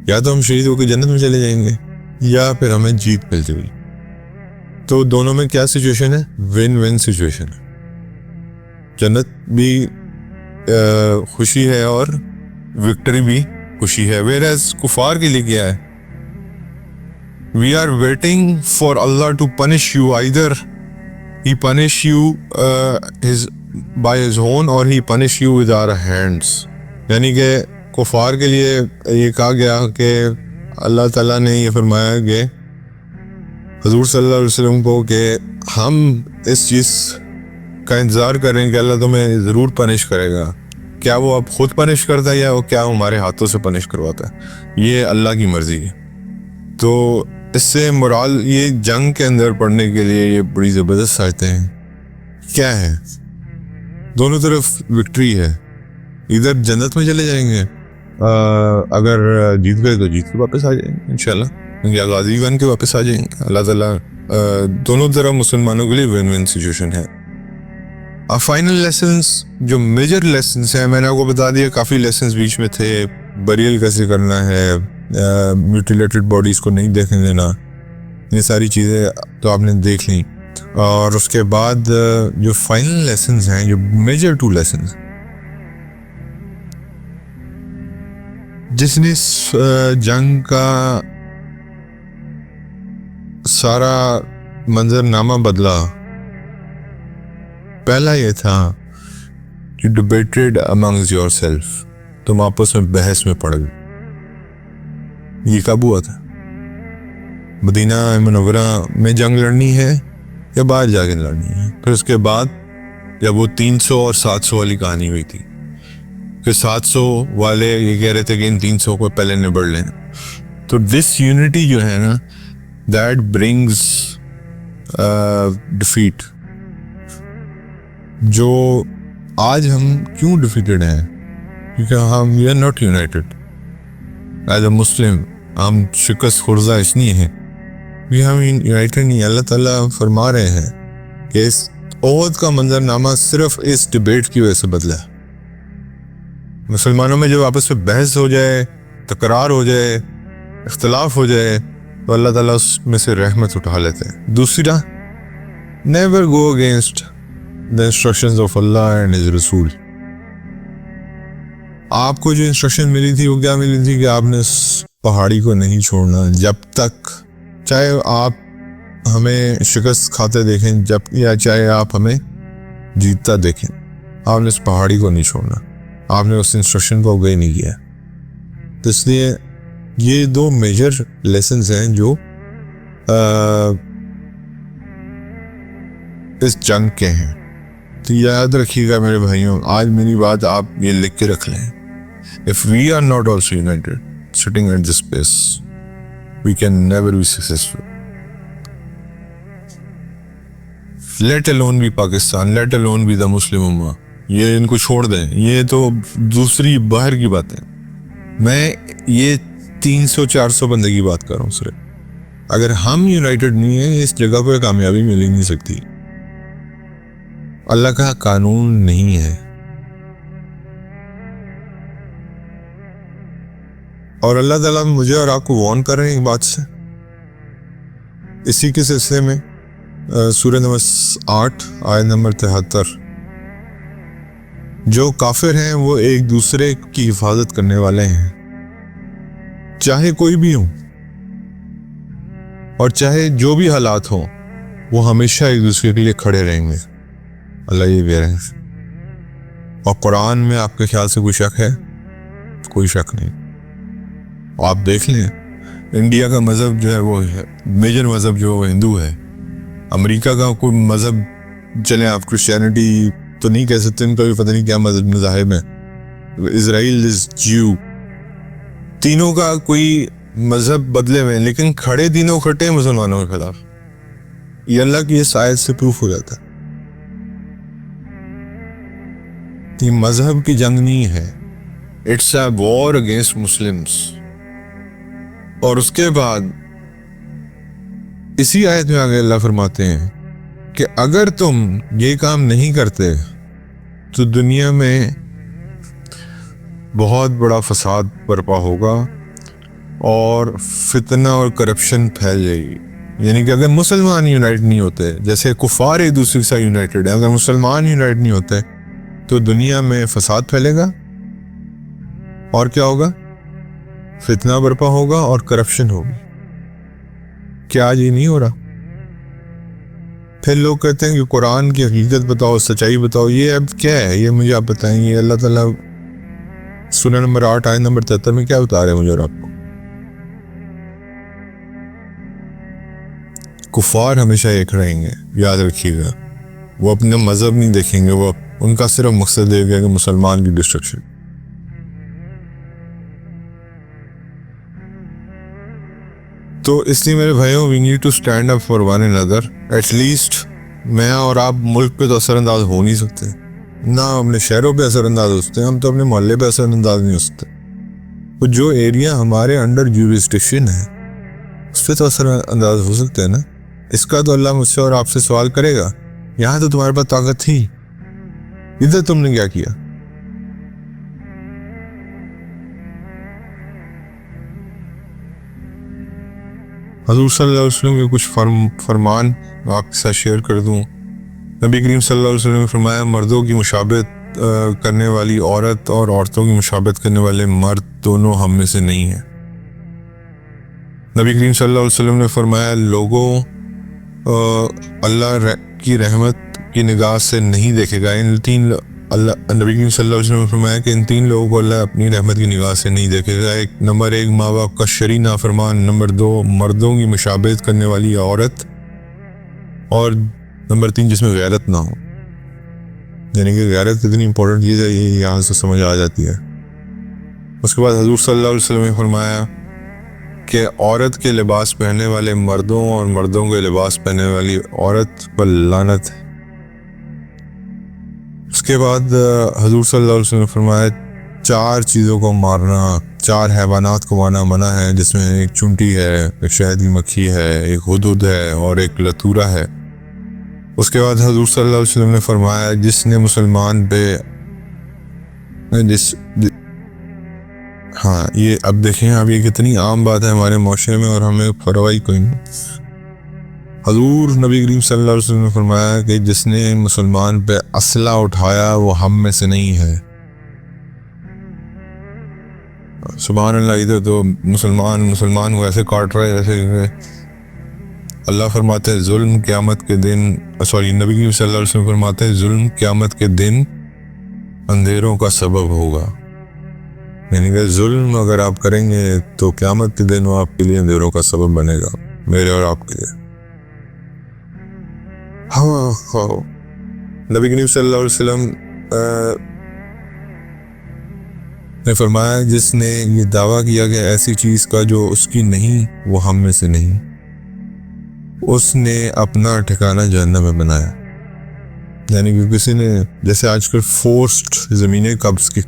یا تو ہم شہید ہو کے جنت میں چلے جائیں گے یا پھر ہمیں جیت مل جائے گی. تو دونوں میں کیا سچویشن ہے؟ ون ون سچویشن ہے. جنت بھی خوشی ہے اور وکٹری بھی خوشی ہے. ویئر کفار کے لیے کیا ہے؟ We are waiting for Allah to punish you. Either He punish you by His own or He punish you with our hands. یعنی کہ کفار کے لیے یہ کہا گیا کہ اللہ تعالیٰ نے یہ فرمایا کہ حضور صلی اللہ علیہ وسلم کو کہ ہم اس چیز کا انتظار کریں کہ اللہ تمہیں ضرور پنش کرے گا. کیا وہ اب خود پنش کرتا ہے یا وہ کیا ہمارے ہاتھوں سے پنش کرواتا ہے؟ یہ اللہ کی مرضی ہے. تو اس سے مرال یہ جنگ کے اندر پڑھنے کے لیے یہ بڑی زبردست آیتیں ہیں. کیا ہے؟ دونوں طرف وکٹری ہے. ادھر جنت میں چلے جائیں گے، اگر جیت گئے تو جیت کے واپس آ جائیں گے انشاءاللہ، یا غازی بن کے واپس آ جائیں گے. اللہ تعالیٰ دونوں طرف مسلمانوں کے لیے ون ون سچویشن ہے. فائنل لیسنس جو میجر لیسنس ہیں، میں نے آپ کو بتا دیا کافی لیسنس بیچ میں تھے. بریل کیسے کرنا ہے، میوٹیلیٹڈ باڈیز کو نہیں دیکھنے دینا، یہ ساری چیزیں تو آپ نے دیکھ لیں. اور اس کے بعد جو فائنل لیسنز ہیں، جو میجر 2 لیسنز، جس نے جنگ کا سارا منظر نامہ بدلا، پہلا یہ تھا کہ ڈبیٹڈ امنگز یور سیلف، تم آپس میں بحث میں پڑ گئے. یہ کب ہوا تھا؟ مدینہ منورہ میں جنگ لڑنی ہے یا باہر جا کے لڑنی ہے؟ پھر اس کے بعد جب وہ 300 اور 700 والی کہانی ہوئی تھی کہ 700 والے یہ کہہ رہے تھے کہ ان 300 کو پہلے نبڑ لینا. تو ڈس یونٹی جو ہے نا، دیٹ برنگز ڈیفیٹ. جو آج ہم کیوں ڈیفیٹڈ ہیں؟ کیونکہ ہم we are not united as a Muslim. ہم شکست خوردہ اس لیے ہیں کہ ہم یونائٹڈ نہیں. اللہ تعالیٰ فرما رہے ہیں کہ اس عہد کا منظر نامہ صرف اس ڈیبیٹ کی وجہ سے بدلا. مسلمانوں میں جب آپس میں بحث ہو جائے، تکرار ہو جائے، اختلاف ہو جائے، تو اللہ تعالیٰ اس میں سے رحمت اٹھا لیتے ہیں. دوسرا، never go against the instructions of Allah and his رسول. آپ کو جو انسٹرکشن ملی تھی وہ کیا ملی تھی کہ آپ نے اس پہاڑی کو نہیں چھوڑنا جب تک، چاہے آپ ہمیں شکست کھاتے دیکھیں یا چاہے آپ ہمیں جیتتا دیکھیں، آپ نے اس پہاڑی کو نہیں چھوڑنا. آپ نے اس انسٹرکشن کو اوبے نہیں کیا. تو اس لیے یہ 2 میجر لیسنز ہیں جو اس جنگ کے ہیں. تو یاد رکھیے گا میرے بھائیوں، آج میری بات آپ یہ لکھ کے رکھ لیں. If we are not also united, sitting at this place, we can never be successful. Let alone be Pakistan, let alone be the Muslim Ummah. یہ ان کو چھوڑ دیں، یہ تو دوسری باہر کی بات ہے. میں یہ 300-400 بندے کی بات کر رہا ہوں صرف. اگر ہم یونائٹڈ نہیں ہیں، اس جگہ پہ کامیابی مل ہی نہیں سکتی. اللہ کا قانون نہیں ہے. اور اللہ تعالیٰ مجھے اور آپ کو وارن کر رہے ہیں ایک بات سے. اسی کے سلسلے میں سورہ نمبر 8 آیت نمبر 73، جو کافر ہیں وہ ایک دوسرے کی حفاظت کرنے والے ہیں، چاہے کوئی بھی ہوں اور چاہے جو بھی حالات ہوں، وہ ہمیشہ ایک دوسرے کے لیے کھڑے رہیں گے. اللہ یہ کہہ رہے ہیں. اور قرآن میں آپ کے خیال سے کوئی شک ہے؟ کوئی شک نہیں. آپ دیکھ لیں، انڈیا کا مذہب جو ہے وہ میجر مذہب جو وہ ہندو ہے. امریکہ کا کوئی مذہب، چلیں آپ کرسچینٹی تو نہیں کہہ سکتے، ان کا بھی پتہ نہیں کیا مذاہب ہے. اسرائیل از جیو. تینوں کا کوئی مذہب بدلے ہوئے، لیکن کھڑے تینوں کھٹے مسلمانوں کے خلاف. یہ اللہ کی اس آیت سے پروف ہو جاتا ہے. یہ مذہب کی جنگ نہیں ہے، it's a war against Muslims. اور اس کے بعد اسی آیت میں آگے اللہ فرماتے ہیں کہ اگر تم یہ کام نہیں کرتے تو دنیا میں بہت بڑا فساد برپا ہوگا اور فتنہ اور کرپشن پھیل جائے گی۔ یعنی کہ اگر مسلمان یونائٹ نہیں ہوتے، جیسے کفار ایک دوسرے کے ساتھ یونائٹڈ ہے، اگر مسلمان یونائٹ نہیں ہوتے تو دنیا میں فساد پھیلے گا اور کیا ہوگا؟ فتنہ برپا ہوگا اور کرپشن ہوگی۔ کیا آج یہ نہیں ہو رہا؟ پھر لوگ کہتے ہیں کہ قرآن کی حقیقت بتاؤ، سچائی بتاؤ، یہ اب کیا ہے؟ یہ مجھے آپ بتائیں، یہ اللہ تعالیٰ سورہ نمبر 8 آیت نمبر 73 میں کیا بتا رہے ہیں مجھے اور آپ کو؟ کفار ہمیشہ ایک رہیں گے، یاد رکھیے گا۔ وہ اپنا مذہب نہیں دیکھیں گے، وہ ان کا صرف مقصد ہے کہ مسلمان کی ڈسٹرکشن۔ تو اس لیے میرے بھائیوں، we need to stand up for one and at least میں اور آپ ملک پہ تو اثر انداز ہو نہیں سکتے، نہ اپنے شہروں پہ اثر انداز ہو سکتے، ہم تو اپنے محلے پہ اثر انداز نہیں ہو سکتے۔ تو جو ایریا ہمارے انڈر جورسڈکشن ہے اس پہ تو اثر انداز ہو سکتے ہیں نا۔ اس کا تو اللہ مجھ سے اور آپ سے سوال کرے گا، یہاں تو تمہارے پاس طاقت تھی، ادھر تم نے کیا کیا؟ حضور صلی اللہ علیہ وسلم کے کچھ فرمان آپ کے ساتھ شیئر کر دوں۔ نبی کریم صلی اللہ علیہ وسلم نے فرمایا، مردوں کی مشابہت کرنے والی عورت اور عورتوں کی مشابہت کرنے والے مرد دونوں ہم میں سے نہیں ہیں۔ نبی کریم صلی اللہ علیہ وسلم نے فرمایا، لوگوں اللہ کی رحمت کی نگاہ سے نہیں دیکھے گا۔ نبی کریم صلی اللہ علیہ وسلم نے فرمایا کہ ان 3 لوگوں کو اللہ اپنی رحمت کی نگاہ سے نہیں دیکھے گا۔ نمبر 1 ماں باپ کا شرعی نافرمان، نمبر 2 مردوں کی مشابہت کرنے والی عورت، اور نمبر 3 جس میں غیرت نہ ہو۔ یعنی کہ غیرت کتنی امپورٹنٹ چیز ہے، یہ یہاں سے سمجھ آ جاتی ہے۔ اس کے بعد حضور صلی اللہ علیہ وسلم نے فرمایا کہ عورت کے لباس پہننے والے مردوں اور مردوں کے لباس پہننے والی عورت پر لعنت ہے۔ اس کے بعد حضور صلی اللہ علیہ وسلم نے فرمایا 4 چیزوں کو مارنا، 4 حیوانات کو مارنا منع ہے، جس میں ایک چونٹی ہے، ایک شہد کی مکھی ہے، ایک ہدہد ہے اور ایک لتورا ہے۔ اس کے بعد حضور صلی اللہ علیہ وسلم نے فرمایا، جس نے مسلمان پہ ہاں یہ اب دیکھیں، اب یہ کتنی عام بات ہے ہمارے معاشرے میں اور ہمیں پرواہ کوئی نہیں۔ حضور نبی کریم صلی اللہ علیہ وسلم نے فرمایا کہ جس نے مسلمان پہ اسلحہ اٹھایا وہ ہم میں سے نہیں ہے۔ سبحان اللہ، ادھر تو مسلمان کو ایسے کاٹ رہے جیسے اللہ فرماتے ہیں ظلم قیامت کے دن، نبی کریم صلی اللہ علیہ وسلم فرماتے ہیں ظلم قیامت کے دن اندھیروں کا سبب ہوگا۔ یعنی کہ ظلم اگر آپ کریں گے تو قیامت کے دن وہ آپ کے لیے اندھیروں کا سبب بنے گا، میرے اور آپ کے لیے۔ نبی کریم صلی اللہ علیہ وسلم نے فرمایا، جس نے یہ دعویٰ کیا کہ ایسی چیز کا جو اس کی نہیں وہ ہم میں سے نہیں، اس نے اپنا ٹھکانہ جہنم میں بنایا۔ یعنی کہ کسی نے، جیسے آج کل فورسڈ زمینیں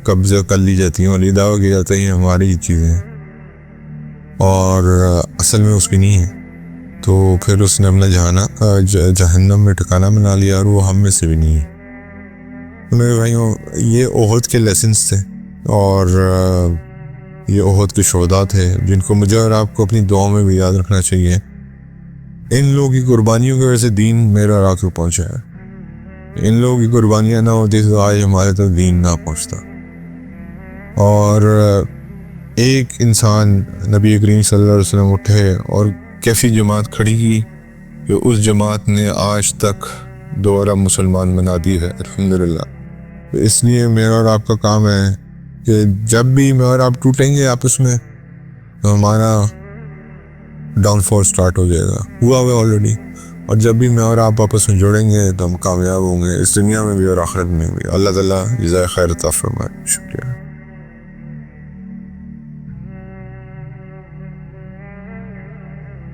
قبضہ کر لی جاتی ہیں اور یہ دعویٰ کیا جاتا ہے یہ ہماری چیزیں ہیں اور اصل میں اس کی نہیں ہے، تو پھر اس نے اپنا جہنم میں ٹھکانہ بنا لیا اور وہ ہم میں سے بھی نہیں ہے۔ میرے بھائیوں، یہ احد کے لیسنس تھے اور یہ احد کے شہداء تھے جن کو مجھے اور آپ کو اپنی دعاؤں میں بھی یاد رکھنا چاہیے۔ ان لوگوں کی قربانیوں کی وجہ سے دین میرے اور آپ کو پہنچا ہے۔ ان لوگوں کی قربانیاں نہ ہوتی تو آج ہمارے تک دین نہ پہنچتا۔ اور ایک انسان نبی کریم صلی اللہ علیہ وسلم اٹھے اور کیسی جماعت کھڑی کی کہ اس جماعت نے آج تک دوبارہ مسلمان بنا دی ہے، الحمدللہ۔ اس لیے میرا اور آپ کا کام ہے کہ جب بھی میں اور آپ ٹوٹیں گے آپس میں تو ہمارا ڈاؤن فال سٹارٹ ہو جائے گا، ہوا آلریڈی، اور جب بھی میں اور آپ آپس میں جڑیں گے تو ہم کامیاب ہوں گے، اس دنیا میں بھی اور آخرت میں بھی۔ اللہ تعالیٰ جزائے خیر عطا فرمائے۔ شکریہ۔